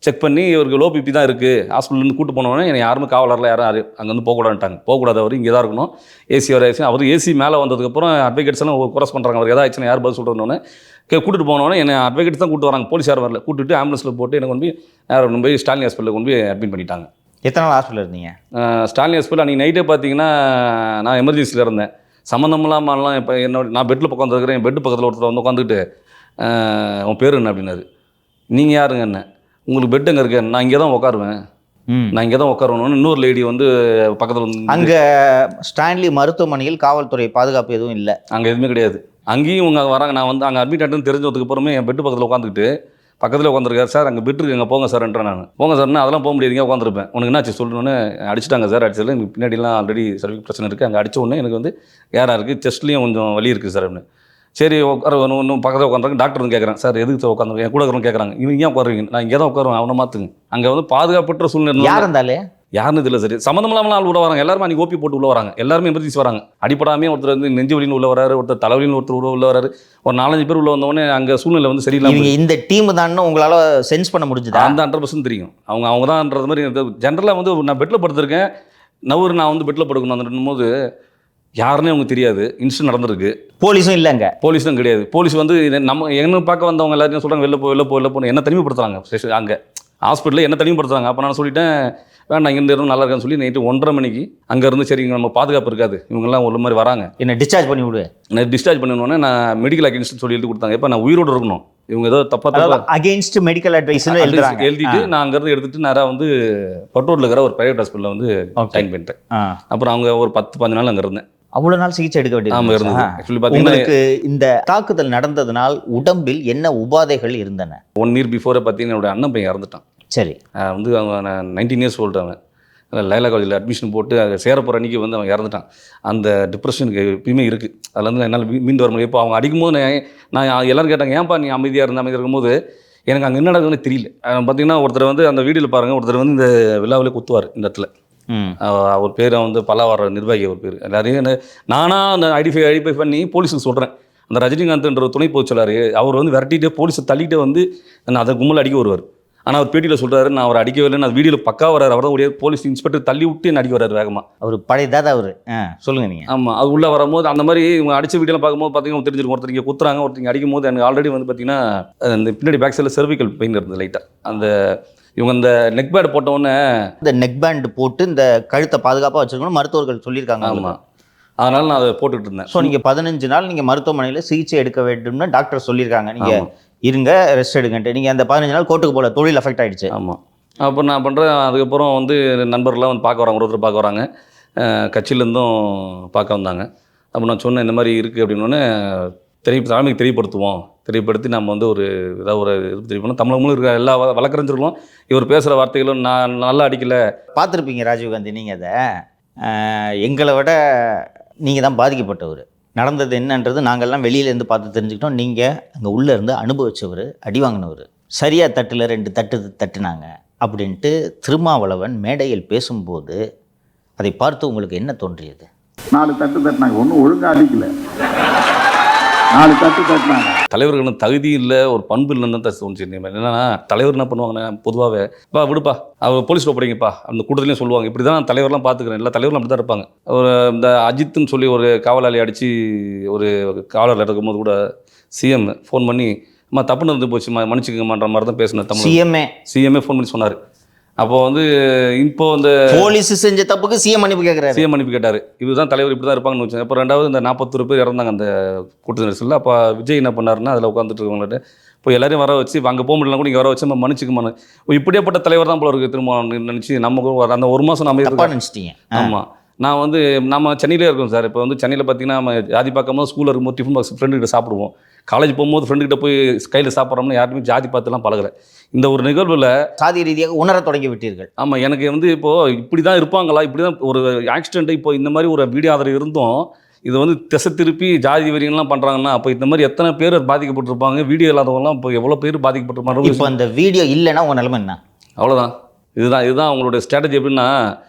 செக் பண்ணி இவருக்கு லோ பிபி தான் இருக்குது, ஹாஸ்பிட்டல்லேருந்து கூட்டு போனோன்னே என்னை யாருமே காவலரில் யாரும் அங்கே வந்து போகக்கூடாதுட்டாங்க. போகக்கூடாது, அவர் இங்கே தான் இருக்கணும். ஏசி வர ஏசி அவர் ஏசி மேலே வந்ததுக்கப்புறம் அட்வொகேட்ஸ் எல்லாம் குரஸ் பண்ணுறாங்க. அவர் எதாச்சுன்னா யார் பதில் சொல்கிறோன்னே கூட்டிட்டு போனோன்னே என்னை அட்வொகேட்ஸ் தான் கூட்டு வராங்க, போலீஸ் யாரும் வரல. கூட்டிட்டு ஆம்புலன்ஸில் போட்டு எனக்கு கொண்டு போய் ஸ்டாலினி ஹாஸ்பிட்டலுக்கு கொண்டு போய் அட்மிட் பண்ணிட்டாங்க. எத்தனை நாள் ஹாஸ்பிட்டல் இருந்தீங்க? ஸ்டாலினி ஹாஸ்பிட்டல் அன்றைக்கி நைட்டே பார்த்தீங்கன்னா நான் எமர்ஜென்சியில் இருந்தேன். சம்மந்தமில்லாமலாம் இப்போ என்னோட நான் பெட்டில் உட்காந்துருக்கிறேன். என் பெட்டு பக்கத்தில் ஒருத்தர் வந்து உட்காந்துக்கிட்டு உன் பேர் என்ன அப்படின்னாரு. நீங்கள் யாருங்க என்ன, உங்களுக்கு பெட் எங்கே இருக்கேன், நான் இங்கே தான் உட்காருவேன், நான் இங்கே தான் உட்காரணும்னு இன்னொரு லேடி வந்து பக்கத்தில் வந்து. அங்கே ஸ்டான்லி மருத்துவமனையில் காவல்துறை பாதுகாப்பு எதுவும் இல்லை? அங்கே எதுவுமே கிடையாது. அங்கேயும் இவங்க வராங்க. நான் வந்து அங்கே அட்மிட் ஆகிட்டுன்னு தெரிஞ்சதுக்கு அப்புறமே என் பெட்டு பக்கத்தில் உட்காந்துக்கிட்டு பக்கத்தில் உட்காந்துருக்காரு. சார் அங்கே பெட் இருக்குங்க, போங்க சார்ன்றேன். நான் போங்க சார்னா அதெல்லாம் போக முடியாதுங்க, உட்காந்துருப்பேன். உனக்கு என்னாச்சு சொல்லணுன்னு அடிச்சிட்டாங்க சார். அடிச்சதில் எனக்கு பின்னாடிலாம் ஆல்ரெடி சர்விக் பிரச்சனை இருக்குது. அங்கே அடித்த உடனே எனக்கு வந்து யாராக இருக்குது, செஸ்ட்லேயும் கொஞ்சம் வலி இருக்குது சார் அப்படின்னு. சரி உட்கார இன்னும் பக்கத்தில் உட்காந்துருங்க. டாக்டர் வந்து கேட்குறேன், சார் எதுக்கு சார் உட்காந்து என் கூட இருக்கிறவங்க கேட்குறாங்க, இவங்க ஏன் உட்காருவீங்க, நான் இங்கே தான் உட்காருவேன், அவனை மாற்றுங்க. அங்கே வந்து பாதுகாப்பற்ற சூழ்நிலை யார் இருந்தாலே யாருன்னு தெரியல சார். சம்மந்தமில்லாமல் ஆள் உள்ள வராங்க. எல்லாருமே அன்றைக்கி ஓபி போட்டு உள்ள வராங்க. எல்லாருமே எமர்ஜென்சி வராங்க. அடிப்படாமே ஒருத்தர் வந்து நெஞ்சு வலின்னு உள்ள வராரு, ஒருத்தர் தலைவலின்னு ஒருத்தர் உள்ள வராரு. ஒரு 4-5 பேர் உள்ள வந்தவொடனே அங்கே சூழ்நிலை வந்து சரியில்லாமல். இந்த டீம் தான் உங்களால் சென்ஸ் பண்ண முடிஞ்சுது? அந்த 100% தெரியும். அவங்க தான்ன்றது மாதிரி. ஜென்ரலாக வந்து நான் பெட்டில் படுத்திருக்கேன், நான் வந்து பெட்டில் படுக்கணும் அந்த போது யாருன்னே அவங்க தெரியாது. இன்சிடென்ட் நடந்திருக்கு. போலீஸும் இல்லைங்க? போலீஸும் கிடையாது. போலீஸ் வந்து நம்ம என்ன பார்க்க வந்தவங்க எல்லாத்தையும் சொல்கிறாங்க வெளில போகணும். என்ன தனிமைப்படுத்துறாங்க ஸ்டேஷன் அங்கே ஹாஸ்பிட்டலில் என்ன தனிமைப்படுத்துறாங்க. அப்போ நான் சொல்லிட்டேன் வேண்டாம், இங்கே இருந்து நல்லா இருக்கான்னு சொல்லி நைட்டு 1:30 மணிக்கு அங்கேருந்து சரி நம்ம பாதுகாப்பு இருக்காது, இவங்கெல்லாம் ஒரு மாதிரி வராங்க, என்ன டிஸ்சார்ஜ் பண்ணி விடு. நான் டிஸ்சார்ஜ் பண்ணணுன்னே நான் மெடிக்கல் அகேன்ஸ்ட் சொல்லி எழுதி கொடுத்தாங்க. இப்போ நான் உயிரோடு இருக்கணும், இவங்க ஏதோ தப்பா அகேன்ஸ்ட் மெடிக்கல் அட்வைஸ் எழுதிட்டு நான் அங்கேருந்து எடுத்துட்டு நேராக வந்து பட்டூரில் இருக்கிற ஒரு பிரைவேட் ஹாஸ்பிட்டலில் வந்து ஜாயின் பண்ணிட்டேன். அப்புறம் அவங்க ஒரு 10-15 நாள் அங்கே இருந்தேன். அவ்வளோ நாள் சிகிச்சை எடுக்க வேண்டியது? ஆமாம் இருந்தது. ஆக்சுவலி பார்த்தீங்கன்னா இந்த தாக்குதல் நடந்ததுனால் உடம்பில் என்ன உபாதைகள் இருந்தன? 1 year பிஃபோரே பார்த்தீங்கன்னா என்னோட அண்ணன் பையன் இறந்துட்டான். சரி. வந்து அவன் 19 years ஓல்டு. அவன் லைலா காலேஜில் அட்மிஷன் போட்டு சேர போகிற அன்றைக்கி வந்து அவன் இறந்துட்டான். அந்த டிப்ரெஷனுக்கு எப்பயுமே இருக்குது. அதில் வந்து என்னால் மீண்டு வர முடியும். இப்போ அவங்க அடிக்கும்போது நான் எல்லோரும் கேட்டாங்க, ஏன்ப்பா நீ அமைதியாக இருக்கும்போது எனக்கு அங்கே என்ன நடக்குதுன்னு தெரியல. பார்த்தீங்கன்னா ஒருத்தர் வந்து அந்த வீடியோவில் பாருங்கள், ஒருத்தர் வந்து இந்த விழாவிலே குத்துவார் இந்த இடத்துல. அவர் பேர் வந்து பல்லாவர நிர்வாகி, அவர் பேர். எல்லாரையும் நானாக அந்த ஐடிஃபை பண்ணி போலீஸுக்கு சொல்கிறேன். அந்த ரஜினிகாந்த்ன்ற துணை பொதுச்செயலாளர் அவர் வந்து விரட்டிட்டு போலீஸை தள்ளிட்டு வந்து அதை கும்பல் அடிக்க வருவார். ஆனால் அவர் பேட்டியில் சொல்கிறாரு, நான் அவர் அடிக்கவே இல்லை, நான் வீடியோவில் பக்கா வராரு. அவர் தான் உடைய போலீஸ் இன்ஸ்பெக்டர் தள்ளி விட்டு என்ன அடிக்க வர்றாரு வேகமாக. அவர் பழைய தாதா அவர். சொல்லுங்கள் நீங்கள். ஆமாம், அது உள்ளே வரும்போது அந்த மாதிரி இவங்க அடித்த வீடியோவில் பார்க்கும்போது பார்த்தீங்கன்னா தெரிஞ்சிருக்கும். ஒருத்தர் இங்கே குத்துறாங்க, ஒருத்தர் அடிக்கும் போது எனக்கு ஆல்ரெடி வந்து பார்த்தீங்கன்னா அந்த பின்னாடி பேக் சைடில் செர்விக்கல் பெயின் இருந்தது லைட்டாக. அந்த இவங்க இந்த நெக் பேண்ட் போட்டவுடனே இந்த நெக் பேண்ட் போட்டு இந்த கழுத்தை பாதுகாப்பாக வச்சுருக்கணும் மருத்துவர்கள் சொல்லியிருக்காங்க. ஆமாம், அதனால் நான் அதை போட்டுக்கிட்டு இருந்தேன். ஸோ நீங்கள் 15 நாள் நீங்கள் மருத்துவமனையில் சிகிச்சை எடுக்க வேண்டும்னு டாக்டர் சொல்லியிருக்காங்க. நீங்கள் இருங்க, ரெஸ்ட் எடுங்கன்ட்டு. நீங்கள் அந்த 15 நாள் கோர்ட்டுக்கு போகல, தொழில் அஃபெக்ட் ஆகிடுச்சு. ஆமாம். அப்போ நான் பண்ணுறேன். அதுக்கப்புறம் வந்து நண்பர்கள்லாம் வந்து பார்க்க வராங்க, ஒருத்தர் பார்க்க வராங்க, கட்சியிலேருந்தும் பார்க்க வந்தாங்க. அப்போ நான் சொன்னேன் இந்த மாதிரி இருக்குது அப்படின்னோடனே தலைமைக்கு தெரியப்படுத்தி நம்ம வந்து ஒரு ஏதாவது ஒரு இது தெரியப்போம். தமிழ் முழு இருக்கிற எல்லா வழக்கறிஞர்களும் இவர் பேசுகிற வார்த்தைகளும் நான் நல்லா அடிக்கலை. பார்த்துருப்பீங்க ராஜீவ்காந்தி, நீங்கள் அதை எங்களை விட நீங்கள் தான் பாதிக்கப்பட்டவர். நடந்தது என்னன்றது நாங்கள்லாம் வெளியிலேருந்து பார்த்து தெரிஞ்சுக்கிட்டோம். நீங்கள் அங்கே உள்ளே இருந்து அனுபவித்தவர், அடி வாங்கினவர். சரியாக தட்டில் 2 தட்டு தட்டுனாங்க அப்படின்ட்டு திருமாவளவன் மேடையில் பேசும்போது அதை பார்த்து உங்களுக்கு என்ன தோன்றியது? 4 தட்டு தட்டினாங்க, ஒன்றும் ஒழுங்காக அடிக்கலை, 4 தட்டு தட்டினாங்க. தலைவர்களும் தகுதி இல்லை, ஒரு பண்பு இல்லைன்னு தான் தோணுச்சு. என்னன்னா தலைவர் என்ன பண்ணுவாங்கன்னா பொதுவாகவே விடுப்பா அவர் போலீஸ் போடுறீங்கப்பா அந்த கூட்டத்துலேயும் சொல்லுவாங்க. இப்படி தான் தலைவர்லாம் பார்த்துக்கிறேன், எல்லா தலைவரும் அப்படி தான் இருப்பாங்க. ஒரு இந்த அஜித்துன்னு சொல்லி ஒரு காவலாளி அடித்து ஒரு காவலர் இருக்கும்போது கூட சிஎம் ஃபோன் பண்ணி அம்மா தப்புன்னு இருந்து போச்சுமா மன்னிச்சுக்கமான்ற மாதிரி தான் பேசினேன். தமிழ் சிஎம்ஏ ஃபோன் பண்ணி சொன்னார். அப்போ வந்து இப்போ இந்த போலீஸ் செஞ்ச தப்புக்கு சிஎம் மன்னிப்பு கேட்டார். இதுதான் தலைவர் இப்படி தான் இருப்பாங்கன்னு வச்சு. அப்போ 2வது இந்த 41 பேர் இறந்தாங்க அந்த கூட்ட நெரிசலில். அப்போ விஜய் என்ன பண்ணாருன்னா அதில் உட்காந்துட்டு இருக்கவங்கள்ட்ட இப்போ எல்லாரையும் வர வச்சு அங்கே போக முடியலாம் கூட இங்கே வர வச்சு நம்ம மன்னிச்சுக்குமான்னு இப்படியேப்பட்ட தலைவர் தான் போல இருக்குது திரும்ப நினச்சி நமக்கு அந்த 1 மாதம் நம்ம நினச்சிட்டீங்க. ஆமாம், நான் வந்து நம்ம சென்னையிலே இருக்கோம் சார். இப்போ வந்து சென்னையில் பார்த்தீங்கன்னா நம்ம ஜாதி பார்க்கும்போது ஸ்கூலில் இருக்கும்போது டிஃபன் பாக்ஸ் ஃப்ரெண்டுக்கிட்ட சாப்பிடுவோம். காலேஜ் போகும்போது ஃப்ரெண்டுக்கிட்ட போய் கையில் சாப்பிட்றோம்னு யாருமே ஜாதி பார்த்துலாம் பழகலை. இந்த ஒரு நிகழ்வில் சாதி ரீதியாக உணர தொடங்கி விட்டீர்கள். ஆமாம், எனக்கு வந்து இப்போது இப்படி தான் இருப்பாங்களா, இப்படி தான் ஒரு ஆக்சிடென்ட்டு இப்போ இந்த மாதிரி ஒரு வீடியோ ஆதரவு இருந்தும் இது வந்து திசை திருப்பி ஜாதி வெறியெல்லாம் பண்ணுறாங்கன்னா அப்போ இந்த மாதிரி எத்தனை பேர் பாதிக்கப்பட்டிருப்பாங்க, வீடியோ இல்லாதவங்களாம் இப்போ எவ்வளோ பேர் பாதிக்கப்பட்டிருப்பாங்க. இப்போ அந்த வீடியோ இல்லைன்னா உங்கள் நிலைமை என்ன? அவ்வளோதான். இதுதான் அவங்களோட ஸ்ட்ராட்டஜி. எப்படின்னா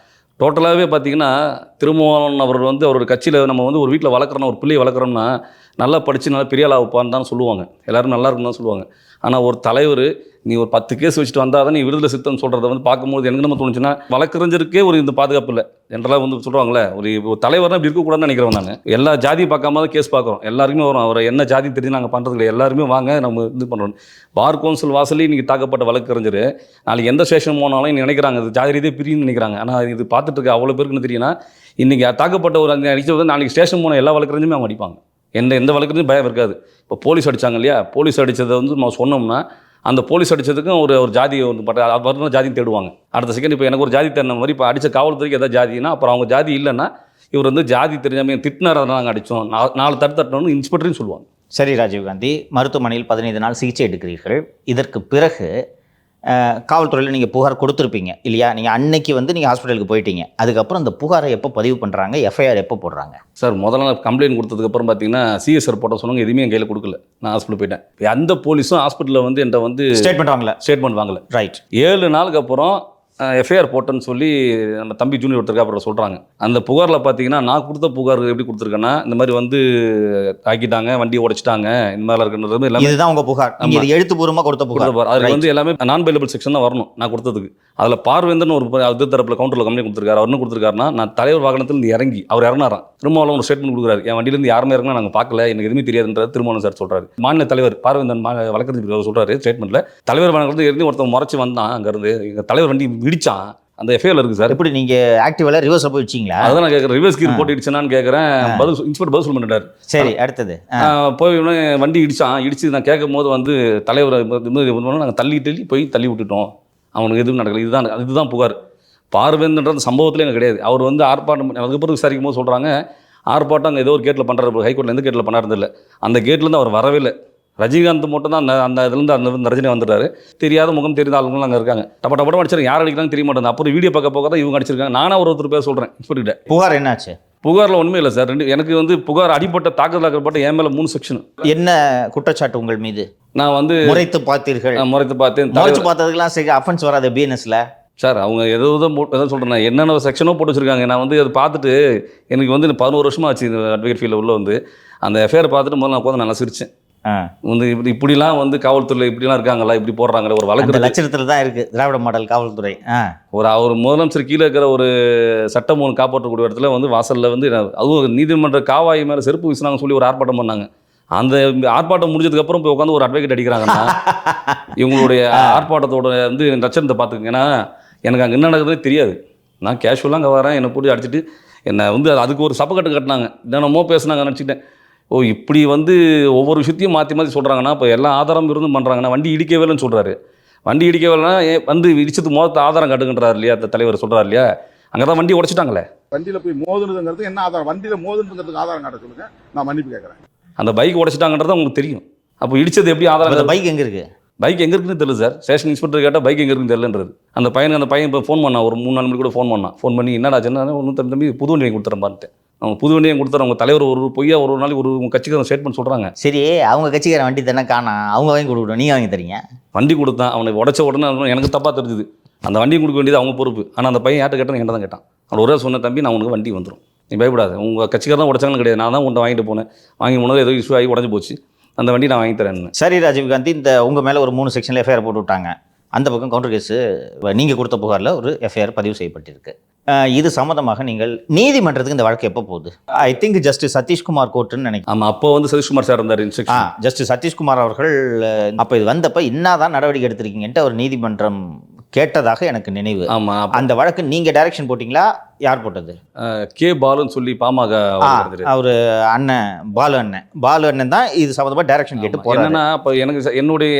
டோட்டலாகவே பார்த்தீங்கன்னா திருமாவளவன் அவர் வந்து அவரோட கட்சியில் நம்ம வந்து ஒரு வீட்டில் வளர்க்குறோம், ஒரு பிள்ளையை வளர்க்குறோம்னா நல்லா படித்து நல்லா பெரிய ஆளாக வைப்பான்னு தான் சொல்லுவாங்க, எல்லாரும் நல்லா இருக்குன்னு தான் சொல்லுவாங்க. ஆனால் ஒரு தலைவர் நீ ஒரு 10 கேஸ் வச்சுட்டு வந்தால் தான் நீ விடுதலை சித்தம்னு சொல்கிறத வந்து பார்க்கும்போது எனக்கு நம்ம தோணுச்சுன்னா வழக்கறிஞருக்கே ஒரு இந்த பாதுகாப்பு இல்லை. ஜென்ரலாக வந்து சொல்கிறாங்களே ஒரு தலைவர்னா இப்படி இருக்கக்கூடாதுன்னு நினைக்கிறேன் நான். எல்லா ஜாதியும் பார்க்காம தான் கேஸ் பார்க்குறோம், எல்லாருமே வரும், அவரை என்ன ஜாதி தெரிஞ்சு நாங்கள் பண்ணுறது இல்லை, எல்லாருமே வாங்க நம்ம இது பண்ணுறோம். பார் கவுன்சில் வாசலே இன்றைக்கி தாக்கப்பட்ட வழக்கறிஞர் நாளைக்கு எந்த ஸ்டேஷன் போனாலும் இன்றைக்கி நினைக்கிறாங்க இது ஜாதி ரீதியாக பிரின்னு நினைக்கிறாங்க. ஆனால் இது பார்த்துட்டு இருக்க அவ்வளோ பேருக்குன்னு தெரியும்னா இன்றைக்கி தாக்கப்பட்ட ஒரு அந்த அடிச்சது நாளைக்கு ஸ்டேஷன் போன எல்லா வழக்கறிஞருமே அவங்க அடிப்பாங்க, எந்த வழக்கறிஞரும் பயம் இருக்காது. இப்போ போலீஸ் அடித்தாங்க இல்லையா, போலீஸ் அடித்ததை வந்து நம்ம சொன்னோம்னா அந்த போலீஸ் அடித்ததுக்கும் ஒரு ஜாதியை வந்து வரணும் ஜாதியும் தேடுவாங்க. அடுத்த செகண்ட் இப்போ எனக்கு ஒரு ஜாதி தெரிஞ்ச மாதிரி இப்போ அடித்த காவல்துறைக்கு எதாவது ஜாதினா அப்புறம் அவங்க ஜாதி இல்லைன்னா இவர் வந்து ஜாதி தெரிஞ்சாமே திட்டினார் நாங்கள் அடித்தோம் 4 தட்டணும்னு இன்ஸ்பெக்டரையும் சொல்லுவாங்க. சரி ராஜீவ்காந்தி, மருத்துவமனையில் 15 நாள் சிகிச்சை எடுக்கிறீர்கள். இதற்கு பிறகு காவல்துறையில் நீங்கள் புகார் கொடுத்துருப்பீங்க இல்லையா? நீங்கள் அன்னைக்கு வந்து நீங்கள் ஹாஸ்பிட்டலுக்கு போயிட்டீங்க. அதுக்கப்புறம் அந்த புகாரை எப்போ பதிவு பண்ணுறாங்க, எஃப்ஐஆர் எப்போ போடுறாங்க? சார் முதல்ல நான் கம்ப்ளைண்ட் கொடுத்ததுக்கப்புறம் பார்த்தீங்கன்னா சிஎஸ்ஆர் போட்ட சொன்னாங்க, எதுவுமே என் கையில் கொடுக்கல. நான் ஹாஸ்பிட்டல் போயிட்டேன். அந்த போலீஸும் ஹாஸ்பிட்டலில் வந்து என்கிட்ட வந்து ஸ்டேட்மெண்ட் வாங்கல. ரைட். 7 நாளுக்கு அப்புறம் எஃப்ஐஆர் போட்டேன்னு சொல்லி நம்ம தம்பி ஜூனியர் ஒருத்தருக்கு அப்புறம் சொல்கிறாங்க. அந்த புகாரில் பார்த்தீங்கன்னா நான் கொடுத்த புகார் எப்படி கொடுத்துருக்கேன்னா இந்த மாதிரி வந்து தாக்கிட்டாங்க, வண்டியை உடைச்சிட்டாங்க, இந்த மாதிரிலாம் இருக்குன்றது எல்லாமே இதுதான் உங்கள் புகார். இது எழுத்துப்பூர்வமாக கொடுத்த புகார். அது வந்து எல்லாமே நான் பைலபிள் செக்ஷன் தான் வரணும் நான் கொடுத்ததுக்கு. அதில் பார்வேந்தன் ஒரு அது தரப்பில் கவுண்டரில் கம்ப்ளைண்ட் கொடுத்துருக்காரு. அவர் என்ன கொடுத்துருக்காருன்னா நான் தலைவர் வாகனத்திலிருந்து இறங்கி அவர் இறங்கினாராம், திருமாவளவன் ஒரு ஸ்டேட்மெண்ட் கொடுக்குறாரு, என் வண்டியிலேருந்து யாருமே இறங்கினா நாங்கள் பார்க்கல, எனக்கு எதுவுமே தெரியாதுன்றது திருமாவளவன் சார் சொல்கிறாரு. மாநில தலைவர் பார்வேந்தன் வழக்கறிஞர் சொல்கிறாரு ஸ்டேட்மெண்ட்டில், தலைவர் வாகனத்திலிருந்து இருந்து ஒருத்தன் முறைச்சி வந்தான் அங்கேருந்து, எங்கள் தலைவர் வண்டி இடிச்சான், அந்த எஃப்ஐஆர் இருக்குது சார். எப்படி நீங்கள் ஆக்டிவாக ரிவர்ஸில் போய் வச்சிங்களா? அதான் நான் கேட்குறேன், ரிவர்ஸ் கீர் போட்டு இடிச்சானான்னு கேட்குறேன். இன்ஸ்பெக்டர் பதில் சொல்ல மாட்டார். சரி, அடுத்தது போய் வண்டி இடிச்சு நான் கேட்கும் போது வந்து தலைவர் நாங்கள் தள்ளி விட்டுட்டோம், அவனுக்கு எதுவும் நடக்கல, இதுதான் புகார். பார்வேந்தன்ற சம்பவத்திலே எனக்கு கிடையாது. அவர் வந்து ஆர்ப்பாட்டம் அதுக்கப்புறம் விசாரிக்கும் போது சொல்கிறாங்க ஆர்ப்பாட்டம் அங்கே ஏதோ ஒரு கேட்டில் பண்ணுறாரு, ஹைகோர்ட்டில் எந்த கேட்டில் பண்ணாருன்னு இல்லை, அந்த கேட்லேருந்து அவர் வரவே இல்லை. ரஜினிகாந்த் மட்டும் தான் அந்த இதுலேருந்து அந்த ரஜினி வந்துட்டாரு. தெரியாத முகம் தெரியாத ஆளுங்களும் அங்கே இருக்காங்க. டப்ப அடிச்சிருக்காங்க, யார் அடிக்கிறாங்க தெரிய மாட்டேங்குது. அப்புறம் வீடியோ பார்க்க போக தான் இவங்க அடிச்சிருக்காங்க. நானும் ஒருத்தர் பேர் சொல்கிறேன் இன்ஸ்பெக்டர். புகார் என்னாச்சு? புகாரில் ஒன்றுமே இல்லை சார். எனக்கு வந்து புகார் அடிப்பட்ட தாக்குதலாக்கப்பட்ட என் மேலே 3 செக்ஷன். என்ன குற்றச்சாட்டு உங்கள் மீது? நான் வந்து முறைத்து பார்த்தீர்கள். முறைத்து பார்த்தேன். முறைச்சு பார்த்ததுக்கெல்லாம் சரி அஃபென்ஸ் வராது பிஎன்எஸ்ல சார். அவங்க எதாவது சொல்கிறேன், என்னென்ன செக்ஷனோ போட்டு வச்சுருக்காங்க. நான் வந்து அதை பார்த்துட்டு எனக்கு வந்து 11 வருஷமாக ஆச்சு இந்த அட்வொகேட் ஃபீல்டில் உள்ள வந்து அந்த எஃப்ஐஆர் பார்த்துட்டு முதல்ல நான் உட்காந்து நல்லா சிரிச்சேன். வந்து இப்படிலாம் வந்து காவல்துறையில் இப்படிலாம் இருக்காங்களா, இப்படி போடுறாங்களே, ஒரு வழக்கு லட்சணத்தில் தான் இருக்குது திராவிட மாடல் காவல்துறை. அவர் முதலமைச்சர் கீழே இருக்கிற ஒரு சட்டம் ஒன்று காப்பாற்றக்கூடிய இடத்துல வந்து வாசலில் வந்து அதுவும் நீதிமன்ற காவாய் மேலே செருப்பு வீசினாங்க சொல்லி ஒரு ஆர்ப்பாட்டம் பண்ணாங்க. அந்த ஆர்ப்பாட்டம் முடிஞ்சதுக்கப்புறம் போய் உட்காந்து ஒரு அட்வொகேட் அடிக்கிறாங்கன்னா இவங்களுடைய ஆர்ப்பாட்டத்தோட வந்து லட்சணத்தை பார்த்துக்கங்க. ஏன்னா எனக்கு அங்கே என்ன நடக்குதுன்னே தெரியாது. நான் கேஷுவலாக அங்கே வரேன், என்னை போட்டு அடிச்சுட்டு என்னை வந்து அதுக்கு ஒரு சப்பக்கட்டு கட்டினாங்க. என்னென்னமோ பேசுனாங்க நினச்சிட்டேன். ஓ இப்படி வந்து ஒவ்வொரு விஷயத்தையும் மாற்றி சொல்கிறாங்கன்னா இப்போ எல்லா ஆதாரம் இருந்து பண்ணுறாங்கன்னா வண்டி இடிக்கவேலன்னு சொல்கிறாரு. வண்டி இடிக்கவேலன்னா வந்து இடிச்சது மொத்தத்தை ஆதாரம் காட்டுங்கன்றார் இல்லையா அந்த தலைவர் சொல்கிறார் இல்லையா? அங்கே தான் வண்டி உடைச்சிட்டாங்களே. வண்டியில் போய் மோதுனதுங்கிறது என்ன ஆதாரம்? வண்டியில் மோதுனதுங்கிறதுக்கு ஆதாரம் காட்ட சொல்லுங்க, நான் மன்னிப்பு கேட்குறேன். அந்த பைக் உடைச்சிட்டாங்கன்றது உங்களுக்கு தெரியும். அப்போ இடிச்சது எப்படி ஆதாரம்? பைக் எங்கே இருக்குது? பைக் எங்கே இருக்குன்னு தெரியல சார். ஸ்டேஷன் இன்ஸ்பெக்டர் கேட்டால் பைக் எங்கே இருக்குன்னு தெரியலன்றது. அந்த பையன் இப்போ ஃபோன் பண்ணான், ஒரு 3-4 மணி கூட ஃபோன் பண்ணி என்னடா சின்ன ஒன்றும் தம்பி புது வண்டி கொடுத்துறேன் பார்த்துட்டு. அவங்க புது வண்டியை கொடுத்துறேன். அவங்க தலைவர் ஒரு பொய்யா ஒரு நாளைக்கு ஒரு கட்சிக்காரன் ஸ்டேட்மெண்ட் சொல்கிறாங்க. சரி, அவங்க கட்சிக்காரன் வண்டி தானே காணா, அவங்க வாங்கி கொடுக்கணும், நீங்கள் வாங்கி தரீங்க. வண்டி கொடுத்தான், அவனுக்கு உடச்ச உடனே எனக்கு தப்பாக தெரிஞ்சுது. அந்த வண்டி கொடுக்க வேண்டியது அவங்க பொறுப்பு. ஆனால் அந்த பையன் யார்ட்ட கேட்டான், என்கிட்ட தான் கேட்டான். அவன் ஒரே சொன்ன தம்பி நான் உனக்கு வண்டி வந்துடும், நீ பயப்படாது, உங்கள் கட்சிக்காரன் தான் உடச்சாங்கன்னு கிடையாது, நான் தான் உன்ட்ட வாங்கிட்டு போனேன், வாங்கி போனது ஏதோ இஷ்யூ ஆகி உடஞ்சி போச்சு, அந்த வண்டி நான் வாங்கி தரேன். சரி ராஜீவ்காந்தி, இந்த உங்கள் மேலே ஒரு 3 செக்ஷனில் எஃப்ஐஆர் போட்டு விட்டாங்க. அந்த பக்கம் கவுண்டர் கேஸு நீங்கள் கொடுத்த புகாரில் ஒரு எஃப்ஐஆர் பதிவு செய்யப்பட்டிருக்கு. இது சம்மந்தமாக நீங்கள் நீதிமன்றத்துக்கு இந்த வழக்கு எப்போ போகுது? ஐ திங்க் ஜஸ்டிஸ் சதீஷ்குமார் கோர்ட்டுன்னு நினைக்கிறேன். ஆமாம், அப்போ வந்து சதீஷ்குமார் சார் இருந்தார் இன்ஸ்ட்ரக்ஷன். ஜஸ்டிஸ் சதீஷ்குமார் அவர்கள் அப்போ இது வந்தப்போ என்னதான் நடவடிக்கை எடுத்திருக்கீங்கன்ட்டு ஒரு நீதிமன்றம் கேட்டதாக எனக்கு நினைவு. ஆமாம், அந்த வழக்கு நீங்கள் டைரக்ஷன் போட்டிங்களா, யார் போட்டது? கே பாலுன்னு சொல்லி பாமக அவர் அண்ணன் பாலு அண்ணன் தான் இது சம்மந்தமாக டைரக்ஷன் கேட்டு போகிறாங்க. என்னன்னா இப்போ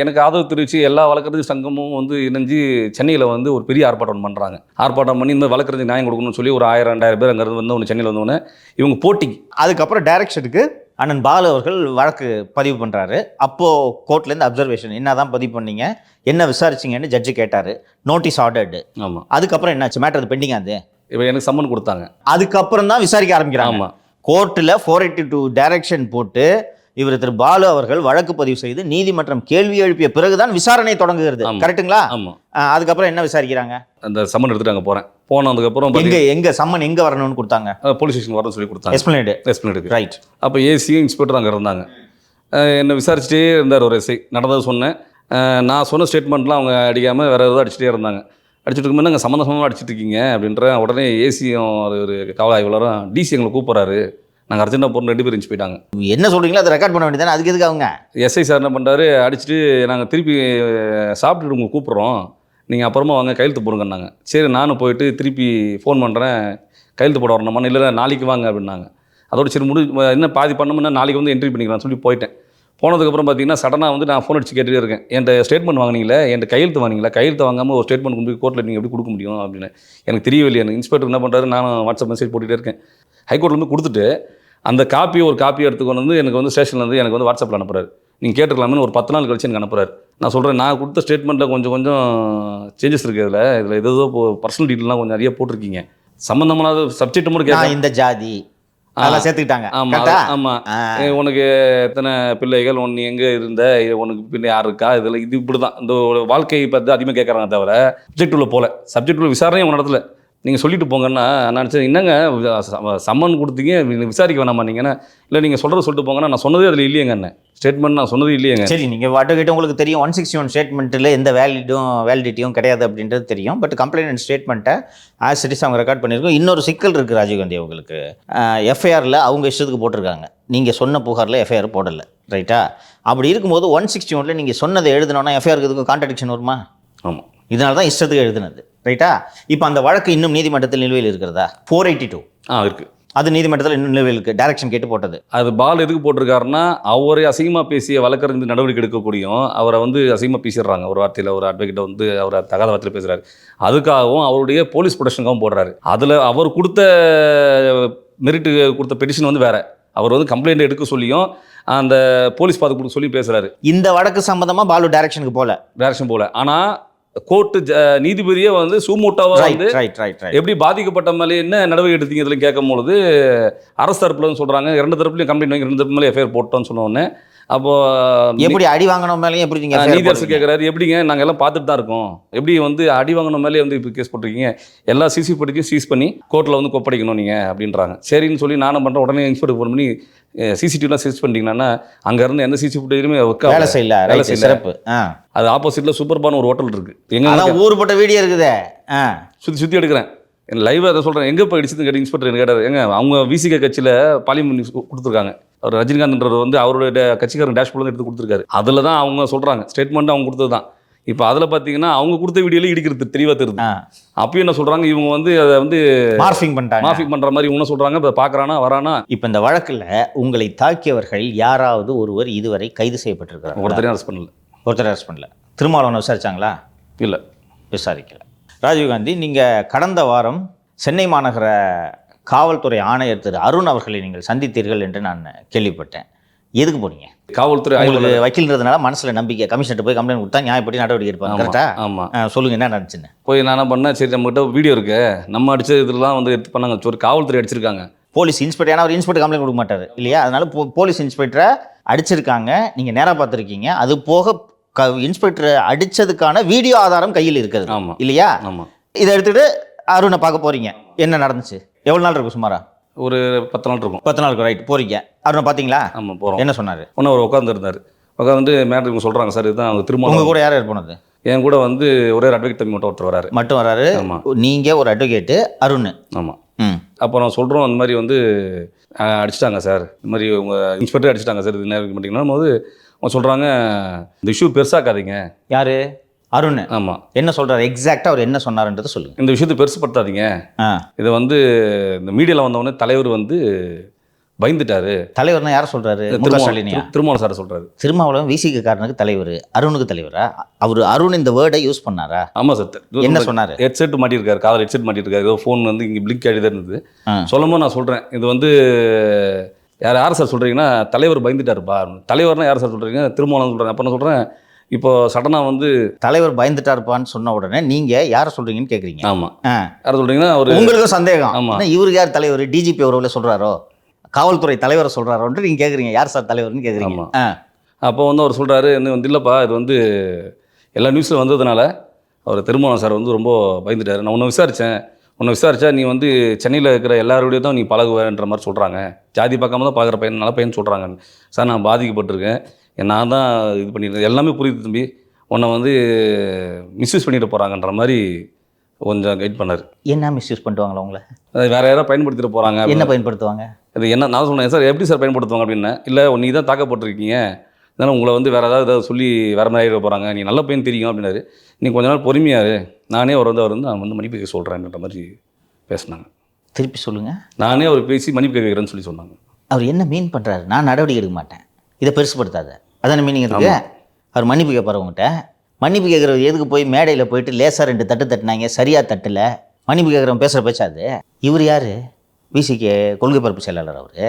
எனக்கு ஆதரவு தெரிவித்து எல்லா வழக்கறிஞர் சங்கமும் வந்து இணைஞ்சு சென்னையில் வந்து ஒரு பெரிய ஆர்ப்பாட்டம் பண்ணுறாங்க. ஆர்ப்பாட்டம் பண்ணி இந்த வழக்கறிஞர் நியாயம் கொடுக்கணும்னு சொல்லி ஒரு 1000-2000 பேர் அங்கேருந்து வந்து ஒன்று சென்னையில் வந்தோடனே இவங்க போட்டி. அதுக்கப்புறம் டைரக்ஷனுக்கு அண்ணன் பாலு அவர்கள் வழக்கு பதிவு பண்ணுறாரு. அப்போது கோர்ட்லேருந்து அப்சர்வேஷன் என்ன தான் பதிவு பண்ணீங்க, என்ன விசாரிச்சிங்கன்னு ஜட்ஜு கேட்டார். Notice ordered. ஆமாம், அதுக்கப்புறம் என்னாச்சு? மேட்டர் அது பெண்டிங் ஆகுது. இப்போ எனக்கு சம்மன் கொடுத்தாங்க. அதுக்கப்புறம் தான் விசாரிக்க ஆரம்பிக்கிறாங்க. ஆமாம், கோர்ட்டில் 482 டைரக்ஷன் போட்டு இவர் திரு பாலு அவர்கள் வழக்கு பதிவு செய்து நீதிமன்றம் கேள்வி எழுப்பிய பிறகுதான் விசாரணை தொடங்குகிறது. ஆமா. கரெக்ட்டுங்களா? ஆமாம். அதுக்கப்புறம் என்ன விசாரிக்கிறாங்க? அந்த சம்மன் எடுத்துட்டு அங்கே போகிறேன். போனதுக்கப்புறம் எங்க சம்மன் எங்க வரணும்னு கொடுத்தாங்க? போலீஸ் ஸ்டேஷன் வரணும்னு சொல்லி கொடுத்தாங்க. எஸ்பிளேனட். ரைட். அப்போ ஏசியும் இன்ஸ்பெக்டர் அங்கே இருந்தாங்க. என்னை விசாரிச்சுட்டே இருந்தார் ஒரு எஸ்ஐ. நடந்தது சொன்னேன். நான் சொன்ன ஸ்டேட்மெண்ட்லாம் அவங்க அடிக்காமல் வேறு ஏதாவது அடிச்சுட்டே இருந்தாங்க. அடிச்சுட்டு இருக்கும்போது நாங்கள் சம்மந்தமாக அடிச்சுட்டு இருக்கீங்க அப்படின்ற உடனே ஏசியும் அது ஒரு காவல் ஆய்வாளரும் டிசி எங்களை கூப்பிட்றாரு. நாங்கள் அர்ஜென்ட்டாக போகிறோம். 2 பேர் இருந்துச்சு போயிட்டாங்க. என்ன சொல்கிறீங்களோ அதை ரெக்கார்ட் பண்ண வேண்டியதானே, அதுக்கு எதுக்கு அவங்க? எஸ்ஐ சார் என்ன பண்ணுறாரு, அடிச்சுட்டு நாங்கள் திருப்பி சாப்பிட்டுட்டு உங்களுக்கு கூப்பிட்றோம், நீங்கள் அப்புறமா வாங்க கையெழுத்து போடுங்கன்னாங்க. சரி நானும் போயிட்டு திருப்பி ஃபோன் பண்ணுறேன், கையெழுத்து போட வரணுமா, இல்லை நாளைக்கு வாங்க அப்படின்னாங்க. அதோட சரி இன்னும் பாதி பண்ணோம்னா நாளைக்கு வந்து என்ட்ரி பண்ணிக்கலாம்னு சொல்லி போயிட்டேன். போனதுக்கப்புறம் பார்த்தீங்கன்னா சடனாக வந்து நான் ஃபோன் அடிச்சு கேட்டுகிட்டே இருக்கேன். என்கிட்ட ஸ்டேட்மெண்ட் வாங்கினீங்களே, என்கிட்ட கையெழுத்து வாங்கினீங்களா, கையெழுத்து வாங்காமல் ஒரு ஸ்டேட்மெண்ட் கொண்டு போய் கோர்ட்டில் நீங்கள் எப்படி கொடுக்க முடியும் அப்படின்னு எனக்கு தெரியவில்லை. எனக்கு இன்ஸ்பெக்டர் என்ன பண்ணுறாரு, நானும் வாட்ஸ்அப் மெசேஜ் போட்டுகிட்டே இருக்கேன். ஹைகோர்ட்லேருந்து கொடுத்துட்டு அந்த ஒரு காப்பி எடுத்துக்கொண்டு வந்து எனக்கு வந்து ஸ்டேஷன்லேருந்து எனக்கு வந்து வாட்ஸ்அப்பில் அனுப்புறாரு. நீங்கள் கேட்டுக்கலாமே ஒரு 10 நாள் கழிச்சு எனக்கு அனுப்புறாரு. நான் சொல்கிறேன், நான் கொடுத்த ஸ்டேட்மெண்ட்டில் கொஞ்சம் சேஞ்சஸ் இருக்குது. இதில் ஏதோ பர்சனல் டீட்டெயிலாம் கொஞ்சம் நிறைய போட்டிருக்கீங்க. சம்மந்தமான சப்ஜெக்ட் மட்டும் கேட்க இந்த ஜாதி அதெல்லாம் சேர்த்துக்கிட்டாங்க. ஆமாம், உனக்கு எத்தனை பிள்ளைகள், ஒன்று எங்கே இருந்த, உனக்கு பின்ன யார் இருக்கா, இதில் இது இப்படி தான் இந்த வாழ்க்கையை பார்த்து அதிகமாக கேட்குறாங்க தவிர சப்ஜெக்ட் உள்ள போல. சப்ஜெக்ட் உள்ள விசாரணையும் உங்கள் இடத்துல நீங்கள் சொல்லிட்டு போங்கன்னா நான் நினச்சேன், என்னங்க சம்மன் கொடுத்தீங்க விசாரிக்க வேணாமா நீங்கன்னா, இல்லை நீங்கள் சொல்லிட்டு போங்கன்னா நான் சொன்னதே அதில் இல்லையங்க, என்ன ஸ்டேட்மெண்ட் நான் சொன்னது இல்லையங்க. சரி, நீங்கள் அட்வொகேட் உங்களுக்கு தெரியும் 161 ஸ்டேட்மெண்ட்டில் எந்த வேலிடிட்டியும் கிடையாது அப்படின்றது தெரியும். பட் கம்ப்ளைண்ட் ஸ்டேட்மெண்ட்டை ஆஸ் இட் இஸ் அவங்க ரெக்கார்ட் பண்ணியிருக்கோம். இன்னொரு சிக்கல் இருக்குது ராஜீவ்காந்தி அவங்களுக்கு. எஃப்ஐஆரில் அவங்க இஷ்டத்துக்கு போட்டிருக்காங்க, நீங்கள் சொன்ன புகாரில் எஃப்ஐஆர் போடலை. ரைட்டா? அப்படி இருக்கும்போது 161 நீங்கள் சொன்னதை எழுதணும்னா எஃப்ஐஆருக்கு இதுக்கும் கான்ட்ரடிக்ஷன் வருமா? ஆமாம். இதனால தான் இஷ்டத்துக்கு எழுதுனது. ரைட்டா? இப்போ அந்த வழக்கு இன்னும் நீதிமன்றத்தில் நிலுவையில் இருக்கிறதா? 482 இருக்குது. அது நீதிமன்றத்தில் இன்னும் நிலுவையில் இருக்குது. டைரக்ஷன் கேட்டு போட்டது. அது பால் எதுக்கு போட்டிருக்காருன்னா, அவரை அசிங்கமாக பேசிய வழக்கறிஞர் நடவடிக்கை எடுக்கக்கூடியும் அவரை வந்து அசிங்கமாக பேசிடுறாங்க. ஒரு வார்த்தையில் ஒரு அட்வொகேட்டை வந்து அவரை தகாத வார்த்தையில் பேசுகிறாரு. அதுக்காகவும் அவருடைய போலீஸ் ப்ரொடெக்ஷனுக்காகவும் போடுறாரு. அதில் அவர் கொடுத்த மெரிட்டு கொடுத்த பெட்டிஷன் வந்து வேறு. அவர் வந்து கம்ப்ளைண்ட் எடுக்க சொல்லியும் அந்த போலீஸ் பார்த்து கொடுக்க சொல்லி பேசுகிறாரு. இந்த வழக்கு சம்பந்தமாக பாலு டைரக்ஷன் போல. ஆனால் கோர்ட்டு நீதிபதியே வந்து சூமூட்டாவாக வந்து எப்படி பாதிக்கப்பட்ட மேலே என்ன நடவடிக்கை எடுத்தீங்க இதில் கேட்கும்பொழுது அரசு தரப்புல சொல்கிறாங்க 2 தரப்புலையும் கம்ப்ளைண்ட் வாங்கி 2 தரப்பு மேலே எஃப்ஐஆர் போட்டோன்னு சொன்னோடனே அப்போ எப்படி அடி வாங்கணும் மேலேயும் எப்படி நீதியரசு கேட்குறாரு, எப்படிங்க நாங்கள் எல்லாம் பார்த்துட்டு தான் இருக்கோம், எப்படி வந்து அடி வாங்கணும் மேலே வந்து இப்போ கேஸ் போட்டிருக்கீங்க, எல்லா சிசி ஃபுட்டேஜையும் சீஸ் பண்ணி கோர்ட்டில் வந்து கொப்படைக்கணும் நீங்கள் அப்படின்றாங்க. சரின்னு சொல்லி நானும் பண்ணுறேன். உடனே இன்ஸ்பெக்டர் ஃபோன் பண்ணி சிசிடிவிலாம் சீஸ் பண்ணிட்டீங்கன்னா அங்கே இருந்து எந்த சிசி ஃபுட்டேஜுமே வேலை செய்யல. சிறப்பு. அது ஆப்போசிட்டில் சூப்பர்பான் ஒரு ஹோட்டல் இருக்குது. எங்கே ஊருப்பட்ட வீடியோ இருக்குதே, சுற்றி எடுக்கிறேன். என் லைவாக அதை சொல்கிறேன். எங்கே போய் அடிச்சதுன்னு கேட்டு இன்ஸ்பெக்டர் என்ன கேட்டார். எங்க அவங்க விசிக கட்சியில் பார்லிமெண்ட் கொடுத்துருக்காங்க. அவர் ரஜினிகாந்த்ன்றது வந்து அவருடைய கட்சிக்காரன் டேஷ்போர்ட்லேருந்து எடுத்து கொடுத்துருக்காரு. அதில் தான் அவங்க சொல்கிறாங்க, ஸ்டேட்மெண்ட் அவங்க கொடுத்தது தான். இப்போ அதில் பார்த்தீங்கன்னா அவங்க கொடுத்த வீடியோவில் இடிக்கிறது தெளிவாக தெரியுது. அப்பயும் என்ன சொல்கிறாங்க, இவங்க வந்து அதை வந்து மார்ஃபிங் பண்ணுற மாதிரி இவங்க சொல்கிறாங்க. இப்போ பார்க்குறானா வரானா. இப்போ இந்த வழக்கில் உங்களை தாக்கியவர்கள் யாராவது ஒருவர் இதுவரை கைது செய்யப்பட்டிருக்காங்க? ஒருத்தரையும் அரெஸ்ட் பண்ணல. திருமாவளவன் விசாரிச்சாங்களா? இல்லை, விசாரிக்கல. ராஜீவ்காந்தி, நீங்கள் கடந்த வாரம் சென்னை மாநகர காவல்துறை ஆணையர் திரு அருண் அவர்களை நீங்கள் சந்தித்தீர்கள் என்று நான் கேள்விப்பட்டேன். எதுக்கு போனீங்க? காவல்துறை உங்களுக்கு வக்கீல்ன்றதுனால மனசில் நம்பிக்கை, கமிஷனர் போய் கம்ப்ளைண்ட் கொடுத்தா நியாயப்படி நடவடிக்கை எடுப்பாங்க. கரெக்டா? ஆமாம். சொல்லுங்கள், என்ன நடந்துச்சுன்னு. போய் நான் என்ன பண்ணேன், சரி நம்மகிட்ட வீடியோ இருக்கு, நம்ம அடிச்ச இதெல்லாம் வந்து எடுத்து பண்ணாங்க. ஒரு காவல்துறை அடிச்சிருக்காங்க. போலீஸ் இன்ஸ்பெக்டர், ஏன்னா ஒரு இன்ஸ்பெக்டர் கம்ப்ளைண்ட் கொடுக்க மாட்டார் இல்லையா? அதனால போலீஸ் இன்ஸ்பெக்டரை அடிச்சிருக்காங்க. நீங்கள் நேராக பார்த்துருக்கீங்க. அது போக இன்ஸ்பெக்டர் அடித்ததுக்கான வீடியோ ஆதாரம் கையில் இருக்குது. ஆமாம் இல்லையா? ஆமாம். இதை எடுத்துகிட்டு அருணை பார்க்க போகிறீங்க. என்ன நடந்துச்சு? எவ்வளோ நாள் இருக்கும் சுமாரா? ஒரு 10 நாள் இருக்கும். 10 நாள் இருக்கும். ரைட். போகிறீங்க. அருணை பார்த்தீங்களா? ஆமாம், போகிறோம். என்ன சொன்னார்? ஒன்று அவர் உட்காந்துருந்தார். உட்காந்து மேடம் சொல்கிறாங்க, சார் இதுதான் அவங்க திரும்ப. உங்கள் கூட யார் போனது? என் கூட வந்து ஒரே அட்வொகேட் தம்பி மட்டும் வராரு. ஆமாம். நீங்கள் ஒரு அட்வொகேட்டு, அருண். ஆமாம். அப்புறம் சொல்கிறோம், அந்த மாதிரி வந்து அடிச்சிட்டாங்க சார், இந்த மாதிரி உங்கள் இன்ஸ்பெக்டர் அடிச்சிட்டாங்க சார், இது நேரம் மாட்டிங்கன்னா போது அவங்க சொல்கிறாங்க, இந்த இஷ்யூ பெருசாக்காதீங்க. யார்? அருண். ஆமாம். என்ன சொல்கிறார் எக்ஸாக்டாக? அவர் என்ன சொன்னார்ன்றதை சொல்லுங்கள். இந்த விஷயத்தை பெருசுப்படுத்தாதீங்க. இதை வந்து இந்த மீடியாவில் வந்தவொடனே தலைவர் வந்து பயந்துட்டாரு. தலைவர்னா யாரை சொல்கிறாரு? திருமாவளவன் சார் சொல்கிறாரு. திருமாவளவன் விசிக காரனுக்கு தலைவர், அருணுக்கு தலைவரா? அவர் அருண் இந்த வேர்டை யூஸ் பண்ணாரா? ஆமாம் சார். என்ன சொன்னார்? ஹெட்செட் மாட்டியிருக்காரு, காதல் ஹெட்செட் மாட்டியிருக்காரு. ஏதோ ஃபோன் வந்து இங்கே பிளிங்க் ஆகிதான் இருந்தது. சொல்லும்போது நான் சொல்கிறேன், இது வந்து யார் சார் சொல்கிறீங்கன்னா, தலைவர் பயந்துட்டாருப்பா. தலைவர்னா யார் சார் சொல்கிறீங்க? திருமாவளவன் சொல்கிறேன். அப்போ நான் சொல்கிறேன், இப்போ சடனாக வந்து தலைவர் பயந்துட்டாருப்பான்னு சொன்ன உடனே நீங்கள் யாரை சொல்கிறீங்கன்னு கேட்குறீங்க. ஆமாம். யாரை சொல்கிறீங்கன்னா அவர் உங்களுக்கும் சந்தேகம். ஆமாம், இவருக்கு யார் தலைவர்? டிஜிபி அவர்களை சொல்கிறாரோ? காவல்துறை தலைவரை சொல்கிறாரோன்ட்டு நீங்கள் கேட்குறீங்க, யார் சார் தலைவர்னு கேட்குறீங்க. ஆமாம். அப்போ வந்து அவர் சொல்கிறாரு, என்ன வந்து இல்லைப்பா இது வந்து எல்லா நியூஸில் வந்ததுனால அவர் திருமாவளவன் சார் வந்து ரொம்ப பயந்துட்டார். நான் உன்னை விசாரித்தா நீ வந்து சென்னையில் இருக்கிற எல்லாரோடையும் தான் நீ பழகுவேன்ற மாதிரி சொல்கிறாங்க. ஜாதி பார்க்காம தான் பழகிற பையன், நல்ல பையன் சொல்கிறாங்க. சார் நான் பாதிக்கப்பட்டிருக்கேன், நான் தான் இது பண்ணியிருக்கேன், எல்லாமே புரியுது தம்பி, உன்னை வந்து மிஸ்யூஸ் பண்ணிட்டு போகிறாங்கன்ற மாதிரி கொஞ்சம் கைட் பண்ணார். என்ன மிஸ்யூஸ் பண்ணுவாங்களா உங்களை? அது வேறு யாராவது பயன்படுத்திட்டு போகிறாங்க. என்ன பயன்படுத்துவாங்க? அது என்ன நான் சொன்னேன், சார் எப்படி சார் பயன்படுத்துவாங்க அப்படின்னா, இல்லை நீ தான் தாக்கப்பட்டிருக்கீங்க, அதனால் உங்களை வந்து வேறு ஏதாவது சொல்லி வேறு மாதிரி ஆகிட போகிறாங்க, நீ நல்ல பையன் தெரியும் அப்படின்னாரு. நீ கொஞ்ச நாள் பொறுமையாரு, நானே அவர் வந்து நான் வந்து மன்னிப்பு கேட்க சொல்கிறேன்ற மாதிரி பேசினாங்க. திருப்பி சொல்லுங்கள். நானே அவர் பேசி மன்னிப்பு கேட்குறேன்னு சொல்லி சொன்னாங்க. அவர் என்ன மீன் பண்ணுறாரு? நான் நடவடிக்கை எடுக்க மாட்டேன், இதை பெருசுப்படுத்தாத, அதான மீனிங் இருக்கு. அவர் மன்னிப்பு கேட்பார் உங்கள்கிட்ட. மன்னிப்பு கேட்குறவர் எதுக்கு போய் மேடையில் போயிட்டு லேசாக 2 தட்டு தட்டினாங்க, சரியாக தட்டில் மன்னிப்பு கேட்குறவன் பேசுகிற பேச்சாது? இவர் யார்? விசிகே கொள்கை பரப்பு செயலாளர் அவர்.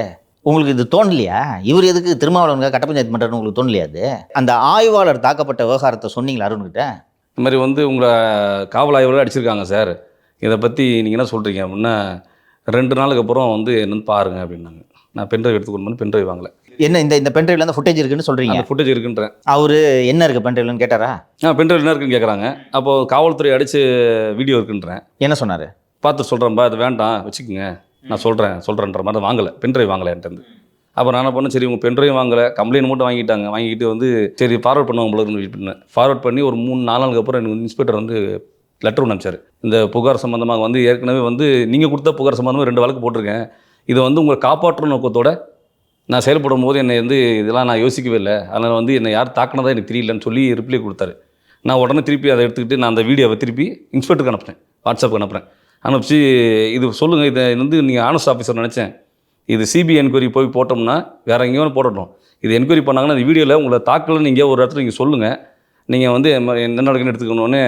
உங்களுக்கு இது தோணலையா? இவர் எதுக்கு திருமாவளவனுக்காக கட்ட பஞ்சாயத்து பண்ணுறாருன்னு உங்களுக்கு தோணலையா? அது அந்த ஆய்வாளர் தாக்கப்பட்ட விவகாரத்தை சொன்னீங்களா அருண்கிட்ட? இந்த மாதிரி வந்து உங்களை காவல் ஆய்வாளர் அடிச்சிருக்காங்க சார், இதை பற்றி நீங்கள் என்ன சொல்கிறீங்க அப்படின்னா, 2 நாளுக்கு அப்புறம் வந்து என்னன்னு பாருங்கள் அப்படின்னாங்க. நான் பென்ட்ரைவ் எடுத்துக்கொண்டு வந்து பென்ட்ரைவ் வாங்கலை. என்ன இந்த பென்ட்ரைவில் அந்த ஃபுட்டேஜ் இருக்குன்னு சொல்கிறீங்க? அந்த ஃபுட்டேஜ் இருக்குன்றேன். அவர் என்ன இருக்குது பென்ட்ரைவ்லன்னு கேட்டாரா? பென்ட்ரைவ் என்ன இருக்குன்னு கேட்குறாங்க. அப்போது காவல்துறை அடித்து வீடியோ இருக்குன்றேன். என்ன சொன்னார்? பார்த்து சொல்கிறேன்ப்பா, அது வேண்டாம் வச்சுக்கோங்க, நான் சொல்கிறேன்ற மாதிரி வாங்கலை, பென்ட்ரைவ் வாங்கலை என்கிட்ட. அப்போ நான் என்ன பண்ணேன், சரி உங்கள் பென்ட்ரைவ் வாங்கலை, கம்ப்ளைண்ட் மட்டும் வாங்கிட்டு வந்து சரி ஃபார்வர்ட் பண்ணுவாங்க உங்களுக்கு வெயிட் பண்ணேன். ஃபார்வர்ட் பண்ணி ஒரு 3-4 நாளுக்கு அப்புறம் எனக்கு இன்ஸ்பெக்டர் வந்து லெட்டர் ஒன்று அனுப்பிச்சார். இந்த புகார் சம்மந்தமாக வந்து ஏற்கனவே வந்து நீங்கள் கொடுத்த புகார் சம்மந்தமாக 2 வழக்கு போட்டிருக்கேன், இதை வந்து உங்களை காப்பாற்றும் நோக்கத்தோடு நான் செயல்படும் போது என்னை வந்து இதெல்லாம் நான் யோசிக்கவே இல்லை, அதனால் வந்து என்னை யார் தாக்கினதா எனக்கு தெரியலன்னு சொல்லி ரிப்ளை கொடுத்தாரு. நான் உடனே திருப்பி அதை எடுத்துக்கிட்டு நான் அந்த வீடியோவை திருப்பி இன்ஸ்பெக்டருக்கு அனுப்புகிறேன், வாட்ஸ்அப்புக்கு அனுப்புகிறேன். அனுப்பிச்சு இது சொல்லுங்கள், இதை வந்து நீங்கள் ஆனஸ்ட் ஆஃபீஸர் நினச்சேன், இது சிபிஐ என்கொயரி போய் போட்டோம்னா வேறு எங்கேயும் போடட்டும், இது என்கொயரி பண்ணாங்கன்னா அந்த வீடியோவில் உங்களை தாக்கலன்னு நீங்கள் ஒரு இடத்துல நீங்கள் சொல்லுங்கள், நீங்கள் வந்து என்ன நடக்குன்னு எடுத்துக்கணுன்னே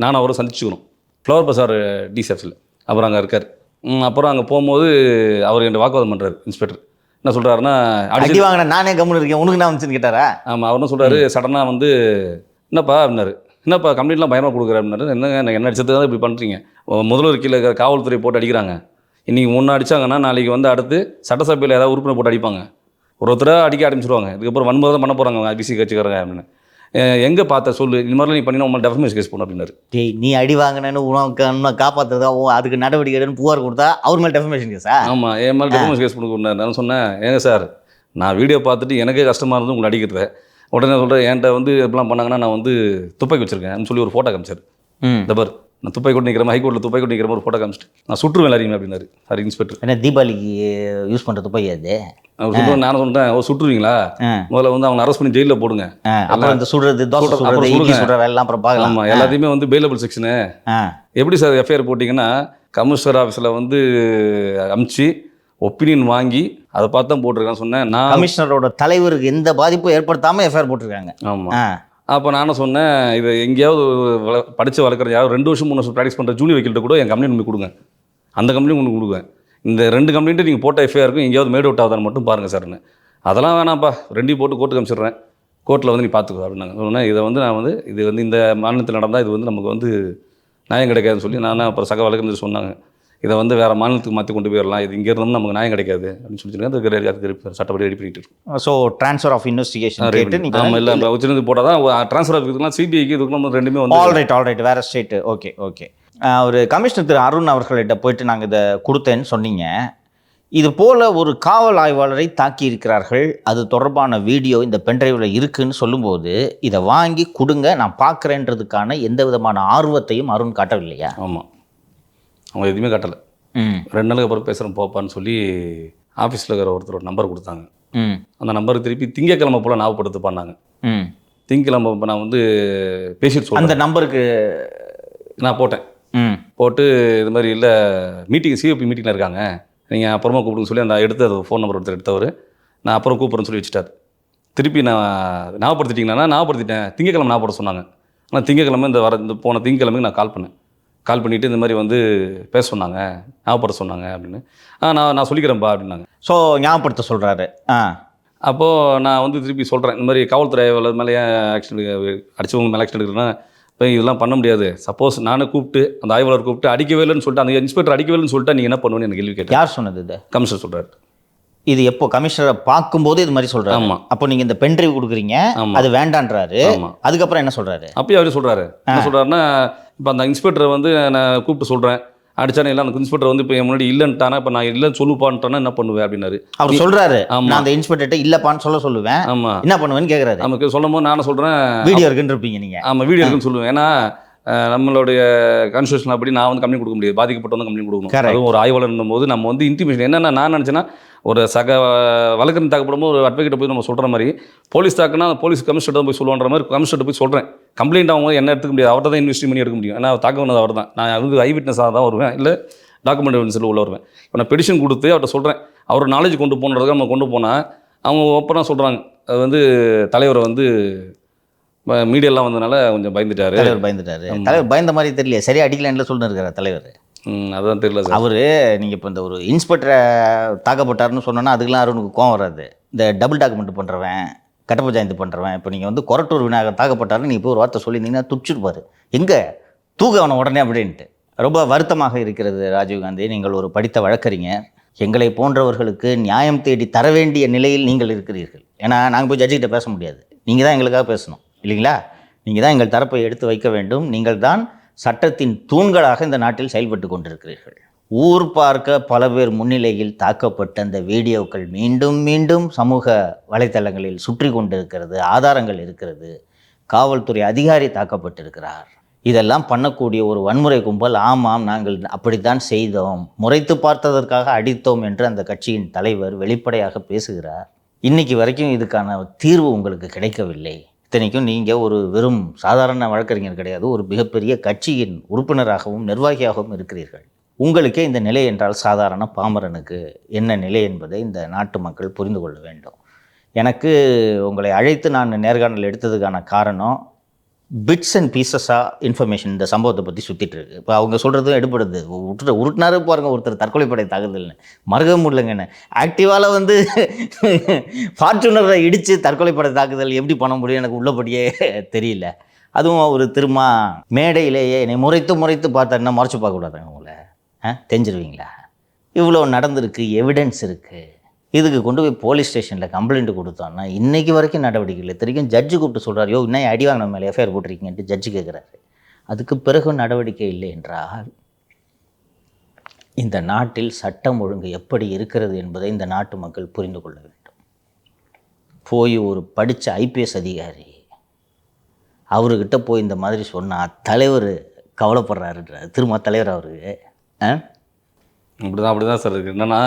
நானும் அவரை சந்திச்சுக்கணும் ஃப்ளவர் பசார் டிசிஎஃப்ஸில். அப்புறம் அங்கே இருக்கார். அப்புறம் அங்கே போகும்போது அவர் என்கிட்ட வாக்குவாதம் பண்ணுறாரு. இன்ஸ்பெக்டர் என்ன சொல்கிறாருன்னா, அடி வாங்கின நானே கம்முன்னு இருக்கேன், உனக்கு நான் வந்துச்சுன்னு கேட்டாரா? ஆமாம். அவர் என்ன சொல்கிறாரு, சடனாக வந்து என்னப்பா அப்படின்னாரு, என்னப்பா கம்ப்ளைண்ட்லாம் பயமாக கொடுக்குறேன் அப்படின்னாரு. என்னங்க என்ன அடிச்சது தான் இப்படி பண்ணுறீங்க, முதல்வர் கீழே காவல்துறை போட்டு அடிக்கிறாங்க, இன்றைக்கி முன்னே அடித்தாங்கன்னா நாளைக்கு வந்து அடுத்து சட்டசபையில் ஏதாவது உறுப்பினர் போட்டு அடிப்பாங்க, ஒருத்தராக அடிக்க ஆரம்பிச்சிருவாங்க, இதுக்கப்புறம் வன்முறை தான் பண்ண போகிறாங்க பிசி கட்சிக்காரங்க அப்படின்னு. எங்கே பார்த்த சொல்லு, இந்த மாதிரிலாம் நீ பண்ணினா உங்களை டெஃபமேஷன் கேஸ் போடணும் அப்படின்னாரு. டேய், நீ அடி வாங்கினேன்னு உனக்கு காப்பாற்றுறதா அதுக்கு நடவடிக்கை எடுன்னு புகார் கொடுத்தா அவர் மேலே டெஃபமேஷன் கேஸா? ஆமாம், என் மேலே டெஃபமேஷன் கேஸ் கொடுக்க. நான் சொன்னேன், ஏங்க சார் நான் வீடியோ பார்த்துட்டு எனக்கே கஷ்டமாக இருந்து உங்களை அடிக்கிறத, உடனே சொல்கிறேன் என்கிட்ட வந்து எப்படிலாம் பண்ணாங்கன்னா நான் வந்து துப்பாக்கி வச்சுருக்கேன் சொல்லி ஒரு ஃபோட்டோ காமிச்சார். இந்த பார் நான் துப்பாக்கி கொண்டு நிற்கிறேன், ஹைகோர்ட்டில் துப்பாக்கி கொண்டு நிற்கிற ஒரு ஃபோட்டோ காமிச்சிட்டு நான் சுற்றுவேன் எல்லாரையுமே அப்படின்னாரு சார் இன்ஸ்பெக்டர். என்ன தீபாவளிக்கு யூஸ் பண்ணுற துப்பாக்கி அது? அவர் சொல்லுவேன், நானும் சொல்லிட்டேன், ஓ சுட்டுருவீங்களா, முதல்ல வந்து அவங்க அரெஸ்ட் பண்ணி ஜெயிலில் போடுங்க, அப்புறம் இந்த சுடுறது தோசை சுடுறது இட்லி சுடுற வேலைலாம் அப்புறம் பார்க்கலாம். ஆமாம், எல்லாத்தையுமே வந்து பெயிலபிள் செக்ஷனு. எப்படி சார் எஃப்ஐஆர் போட்டிங்கன்னா கமிஷனர் ஆஃபீஸில் வந்து அமுச்சு ஒப்பீனியன் வாங்கி அதை பார்த்து தான் போட்டிருக்கான்னு சொன்னேன். நான் கமிஷனரோட தலைவருக்கு எந்த பாதிப்பும் ஏற்படுத்தாமல் எஃப்ஐஆர் போட்டிருக்காங்க. ஆமாம். அப்போ நானும் சொன்னேன், இது எங்கேயாவது படித்து வளர்க்குற யாரும் 2 வருஷம் 3 வருஷம் ப்ராக்டிஸ் பண்ணுற ஜூனியர் வக்கீல்கிட்ட கூட என் கம்ப்ளைண்ட் கொடுங்க, அந்த கம்ப்ளைண்ட் உங்களுக்கு கொடுங்க, இந்த 2 கம்ப்ளைண்ட்டு நீங்கள் போட்ட எஃப்ஐஆருக்கும் எங்கேயாவது மேட் அவுட் ஆகுதான்னு மட்டும் பாருங்கள் சார்னு. அதெல்லாம் வேணாம்ப்பா, 2 போட்டு கோர்ட்டுக்கு அனுப்பிச்சிடுறேன், கோர்ட்டில் வந்து நீ பார்த்துக்கோ அப்படின்னாங்க. சொன்னேன், இதை வந்து நான் வந்து இது வந்து இந்த மாநிலத்தில் நடந்தால் இது வந்து நமக்கு வந்து நியாயம் கிடைக்காதுன்னு சொல்லி நான் அப்புறம் சக வழக்கு சொன்னாங்க, இதை வந்து வேறு மாநிலத்துக்கு மாற்றி கொண்டு போயிடலாம், இது இங்கே இருந்தாலும் நமக்கு நியாயம் கிடைக்காது அப்படின்னு சொல்லிட்டு அதுக்கு சட்டப்படி ரெடி பண்ணிட்டு இருக்கோம். ஸோ ட்ரான்ஸ்ஃபர் ஆஃப் இன்வெஸ்டிகேஷன் ஆமாம், இல்லை உச்சநீதி போட்டால் தான் ட்ரான்ஸ்ஃபர் ஆஃப் இதுக்கெல்லாம் சிபிஐக்கு இதுக்கெல்லாம் 2மே வந்து ஆல்ரைட் வேறு ஸ்டேட்டு. ஓகே ஒரு கமிஷனர் திரு அருண் அவர்கள்ட்ட போயிட்டு நாங்கள் இதை கொடுத்தேன்னு சொன்னீங்க. இது போல் ஒரு காவல் ஆய்வாளரை தாக்கி இருக்கிறார்கள், அது தொடர்பான வீடியோ இந்த பென்ட்ரைவில் இருக்குன்னு சொல்லும்போது இதை வாங்கி கொடுங்க நான் பார்க்குறேன்றதுக்கான எந்த விதமான ஆர்வத்தையும் அருண் காட்டவில்லையா? ஆமாம், அவங்க எதுவுமே காட்டலை. 2 நாளுக்கு அப்புறம் பேசுகிறேன் போப்பான்னு சொல்லி ஆஃபீஸில் இருக்கிற ஒருத்தர் ஒரு நம்பர் கொடுத்தாங்க. அந்த நம்பருக்கு திருப்பி திங்கக்கிழமை போல் ஞாபகப்படுத்து பண்ணாங்க. திங்கக்கிழமை இப்போ நான் வந்து பேசிட்டு சொல்கிறேன், அந்த நம்பருக்கு நான் போட்டேன். போட்டு இது மாதிரி இல்லை மீட்டிங் சிஓபி மீட்டிங்கில் இருக்காங்க, நீங்கள் அப்புறமா கூப்பிடுன்னு சொல்லி அந்த அது ஃபோன் நம்பர் ஒருத்தர் எடுத்தவர் நான் அப்புறம் கூப்பிட்றேன்னு சொல்லி வச்சுட்டார். திருப்பி நான் ஞாபகப்படுத்திட்டீங்கன்னா நான் திங்கக்கிழமை ஞாபகப்படுத்த சொன்னாங்க. ஆனால் திங்கக்கிழமை இந்த போன திங்கக்கிழமைக்கு நான் கால் பண்ணிவிட்டு இந்த மாதிரி வந்து பேச சொன்னாங்க, ஞாபகப்படுத்த சொன்னாங்க அப்படின்னு. நான் சொல்லிக்கிறேன்ப்பா அப்படின்னாங்க. ஸோ ஞாபகப்படுத்த சொல்கிறாரு. அப்போது நான் வந்து திருப்பி சொல்கிறேன், இந்த மாதிரி காவல்துறை மேலே ஆக்ஷன் அடித்தவங்க மேலே ஆக்ஷன் எடுக்கிறேன்னா இப்போ இதெல்லாம் பண்ண முடியாது. சப்போஸ் நானே கூப்பிட்டு அந்த ஆய்வாளர் கூப்பிட்டு அடிக்கவே இல்லைன்னு சொல்லிட்டு அந்த இன்ஸ்பெக்டர் அடிக்கவே இல்லைன்னு சொல்லிட்டு நீங்கள் என்ன பண்ணுவேன்னு எனக்கு கேள்வி கேட்டேன். யார் சொன்னது? இது கமிஷனர் சொல்கிறார். இது எப்போ கமிஷனரை பார்க்கும்போது இது மாதிரி சொல்றாரு. ஆமா. அப்போ நீங்க இந்த பென்ட்ரைவ் கொடுக்குறீங்க, ஆமா. அது வேண்டான்றாரு. ஆமா. அதுக்கப்புறம் என்ன சொல்றாரு? அப்பயே அவரே சொல்கிறாரு, என்ன சொல்கிறாருன்னா, இப்போ அந்த இன்ஸ்பெக்டரை வந்து நான் கூப்பிட்டு சொல்கிறேன், அடிச்சானே இல்லை, அந்த இன்ஸ்பெக்டர் வந்து இப்போ என் முன்னாடி இல்லைன்ட்டானா, இப்போ நான் இல்லைன்னு சொல்லுப்பான்ட்டானா என்ன பண்ணுவேன் அப்படின்னாரு. அவர் சொல்றாரு, ஆமா. நான் அந்த இன்ஸ்பெக்டர்கிட்ட இல்லப்பான்னு சொல்லுவேன், ஆமாம், என்ன பண்ணுவேன்னு கேட்குறாரு. நமக்கு சொல்லும் போது நானும் சொல்கிறேன், வீடியோ இருக்குன்னு இருப்பீங்க நீங்க. ஆமாம் வீடியோ இருக்குன்னு சொல்லுவேன். ஏன்னா நம்மளுடைய கான்ஸ்டியூஷன் அப்படி நான் வந்து கம்ப்ளைண்ட் கொடுக்க முடியாது, பாதிக்கப்பட்டவங்க கம்ப்ளைண்ட் கொடுக்கணும். Correct. அதுவும் ஒரு ஆய்வாளர் போது நம்ம வந்து இன்டிமேஷன் என்னென்னா, நான் நினச்சேன்னா ஒரு சக வழக்கறிஞர் தாக்கப்படும் போது ஒரு அட்வொகேட்டை போய் நம்ம சொல்கிற மாதிரி, போலீஸ் தாக்குனா போலீஸ் கமிஷனர் போய் சொல்லுவான்ற மாதிரி கமிஷனர் போய் சொல்கிறேன். கம்ப்ளைண்ட் அவங்க என்ன எடுத்துக்க முடியாது, அவர்கிட்ட தான் இன்வெஸ்ட் பண்ணி எடுக்க முடியும். ஏன்னா தாக்க வந்தது அவர் தான். நான் வந்து ஐ விட்னஸாக தான் வருவேன், இல்லை டாக்குமெண்ட் எவிடன்ஸில் உள்ள வருவேன். இப்போ நான் பெடிஷன் கொடுத்து அவர்கிட்ட சொல்கிறேன், அவர் நாலேஜ் கொண்டு போனதுக்கு நம்ம கொண்டு போனால் அவங்க ஓப்பனாக சொல்கிறாங்க, அது வந்து தலைவரை வந்து மீடியாலாம் வந்ததுனால கொஞ்சம் பயந்துட்டாரு. தலைவர் பயந்துட்டாரு. தலைவர் பயந்த மாதிரி தெரியல, சரியா அடிக்கலான்ல சொல்லிட்டு இருக்காரு தலைவர். அதுதான் தெரியல சார். அவரு நீங்கள் இப்போ இந்த ஒரு இன்ஸ்பெக்டரை தாக்கப்பட்டாருன்னு சொன்னோன்னா அதுக்கெல்லாம் அருணுக்கு கோவம் வராது. இந்த டபுள் டாக்குமெண்ட் பண்ணுறவன், கட்ட பஞ்சாயத்து பண்ணுறவன், இப்போ நீங்கள் வந்து கொரட்டூர் விநாயகர் தாக்கப்பட்டாருன்னு நீங்கள் போய் ஒரு வார்த்தை சொல்லியிருந்தீங்கன்னா துடிச்சிருப்பாரு, எங்கே தூக்க அவனை உடனே அப்படின்ட்டு. ரொம்ப வருத்தமாக இருக்கிறது ராஜீவ்காந்தி, நீங்கள் ஒரு படித்த வழக்கறிஞர், எங்களை போன்றவர்களுக்கு நியாயம் தேடி தர வேண்டிய நிலையில் நீங்கள் இருக்கிறீர்கள். ஏன்னா நாங்கள் போய் ஜட்ஜிக்கிட்ட பேச முடியாது, நீங்கள் தான் எங்களுக்காக பேசணும் இல்லைங்களா? நீங்கள் தான் எங்கள் தரப்பை எடுத்து வைக்க வேண்டும். நீங்கள் தான் சட்டத்தின் தூண்களாக இந்த நாட்டில் செயல்பட்டு கொண்டிருக்கிறீர்கள். ஊர் பார்க்க பல பேர் முன்னிலையில் தாக்கப்பட்ட அந்த வீடியோக்கள் மீண்டும் மீண்டும் சமூக வலைத்தளங்களில் சுற்றி கொண்டிருக்கிறது, ஆதாரங்கள் இருக்கிறது. காவல்துறை அதிகாரி தாக்கப்பட்டிருக்கிறார். இதெல்லாம் பண்ணக்கூடிய ஒரு வன்முறை கும்பல், ஆமாம் நாங்கள் அப்படித்தான் செய்தோம், முறைத்து பார்த்ததற்காக அடித்தோம் என்று அந்த கட்சியின் தலைவர் வெளிப்படையாக பேசுகிறார். இன்னைக்கு வரைக்கும் இதுக்கான தீர்வு உங்களுக்கு கிடைக்கவில்லை. இத்தனைக்கும் நீங்கள் ஒரு வெறும் சாதாரண வழக்கறிஞர் கிடையாது, ஒரு மிகப்பெரிய கட்சியின் உறுப்பினராகவும் நிர்வாகியாகவும் இருக்கிறீர்கள். உங்களுக்கே இந்த நிலை என்றால் சாதாரண பாமரனுக்கு என்ன நிலை என்பதை இந்த நாட்டு மக்கள் புரிந்து கொள்ள வேண்டும். எனக்கு உங்களை அழைத்து நான் நேர்காணல் எடுத்ததுக்கான காரணம், பிட்ஸ் அண்ட் பீசஸாக இன்ஃபர்மேஷன் இந்த சம்பவத்தை பற்றி சுற்றிட்டு இருக்கு. இப்போ அவங்க சொல்கிறதும் எடுபடுது, உருட்டினாரு பாருங்கள் ஒருத்தர் தற்கொலைப்படை தாக்குதல்னு, மறுக்க முடியலங்கன்னு. ஆக்டிவால் வந்து ஃபார்ச்சுனரை இடித்து தற்கொலைப்படை தாக்குதல் எப்படி பண்ண முடியும் எனக்கு உள்ளபடியே தெரியல. அதுவும் ஒரு திரும்ப மேடையிலேயே என்னை முறைத்து பார்த்தா என்ன முறைச்சி பார்க்கக்கூடாதுங்க உங்களை, தெரிஞ்சிருவீங்களா? இவ்வளோ நடந்திருக்கு, எவிடன்ஸ் இருக்குது. இதுக்கு கொண்டு போய் போலீஸ் ஸ்டேஷனில் கம்ப்ளைண்ட் கொடுத்தோன்னா இன்றைக்கி வரைக்கும் நடவடிக்கை இல்லை. தெரியும் ஜட்ஜு கூப்பிட்டு சொல்கிறார், யோ இன்னும் அடி வாங்கின மேலே எஃப்ஐஆர் போட்டிருக்கீங்கன்ட்டு ஜட்ஜு கேட்குறாரு. அதுக்கு பிறகு நடவடிக்கை இல்லை என்றால் இந்த நாட்டில் சட்டம் ஒழுங்கு எப்படி இருக்கிறது என்பதை இந்த நாட்டு மக்கள் புரிந்து கொள்ள வேண்டும். போய் ஒரு படித்த ஐபிஎஸ் அதிகாரி அவர்கிட்ட போய் இந்த மாதிரி சொன்னால் தலைவர் கவலைப்படுறாருன்றார். திரும்ப தலைவர் அவருக்கு அப்படிதான் சார் இருக்குது. என்னன்னா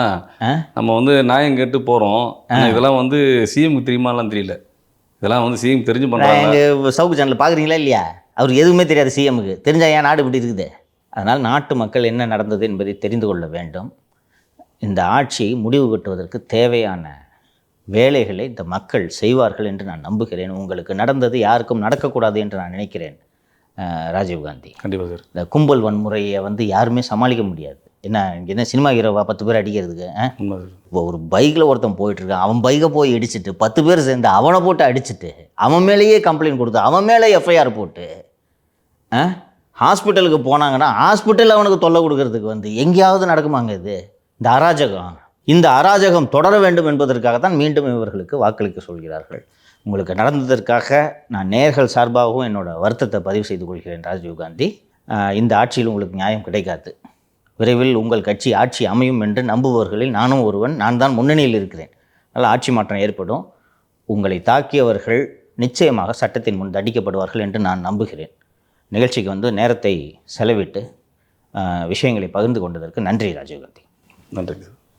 நம்ம வந்து நியாயம் கேட்டு போகிறோம், இதெல்லாம் வந்து சிஎம்க்கு தெரியுமாலாம் தெரியல. இதெல்லாம் வந்து சிஎம் தெரிஞ்சு பண்ணுறாங்க. சவுக்கு சேனல் பார்க்குறீங்களா இல்லையா? அவருக்கு எதுவுமே தெரியாது, சிஎம்க்கு தெரிஞ்சால் ஏன் நாடு இப்படி இருக்குது? அதனால் நாட்டு மக்கள் என்ன நடந்தது என்பதை தெரிந்து கொள்ள வேண்டும். இந்த ஆட்சியை முடிவு கட்டுவதற்கு தேவையான வேலைகளை இந்த மக்கள் செய்வார்கள் என்று நான் நம்புகிறேன். உங்களுக்கு நடந்தது யாருக்கும் நடக்கக்கூடாது என்று நான் நினைக்கிறேன். ராஜீவ்காந்தி, கண்டிப்பாக சார், இந்த கும்பல் வன்முறையை வந்து யாருமே சமாளிக்க முடியாது. என்ன சினிமா ஹீரோவா 10 பேர் அடிக்கிறதுக்கு? இப்போ ஒரு பைக்கில் ஒருத்தன் போயிட்டுருக்கான், அவன் பைக்கை போய் இடிச்சிட்டு 10 பேர் சேர்ந்து அவனை போட்டு அடிச்சுட்டு அவன் மேலேயே கம்ப்ளைண்ட் கொடுத்து அவன் மேலே எஃப்ஐஆர் போட்டு ஹாஸ்பிட்டலுக்கு போனாங்கன்னா ஹாஸ்பிட்டல் அவனுக்கு தொல்லை கொடுக்கறதுக்கு வந்து எங்கேயாவது நடக்குமாங்க இது? இந்த அராஜகம் தொடர வேண்டும் என்பதற்காகத்தான் மீண்டும் இவர்களுக்கு வாக்களிக்க சொல்கிறார்கள். உங்களுக்கு நடந்ததற்காக நான் நேயர்கள் சார்பாகவும் என்னோட வருத்தத்தை பதிவு செய்து கொள்கிறேன் ராஜீவ்காந்தி. இந்த ஆட்சியில் உங்களுக்கு நியாயம் கிடைக்காது. விரைவில் உங்கள் கட்சி ஆட்சி அமையும் என்று நம்புபவர்களில் நானும் ஒருவன். நான் தான் முன்னணியில் இருக்கிறேன். அதனால் ஆட்சி மாற்றம் ஏற்படும். உங்களை தாக்கியவர்கள் நிச்சயமாக சட்டத்தின் முன் தண்டிக்கப்படுவார்கள் என்று நான் நம்புகிறேன். நிகழ்ச்சிக்கு வந்து நேரத்தை செலவிட்டு விஷயங்களை பகிர்ந்து கொண்டதற்கு நன்றி ராஜீவ்காந்தி. நன்றி.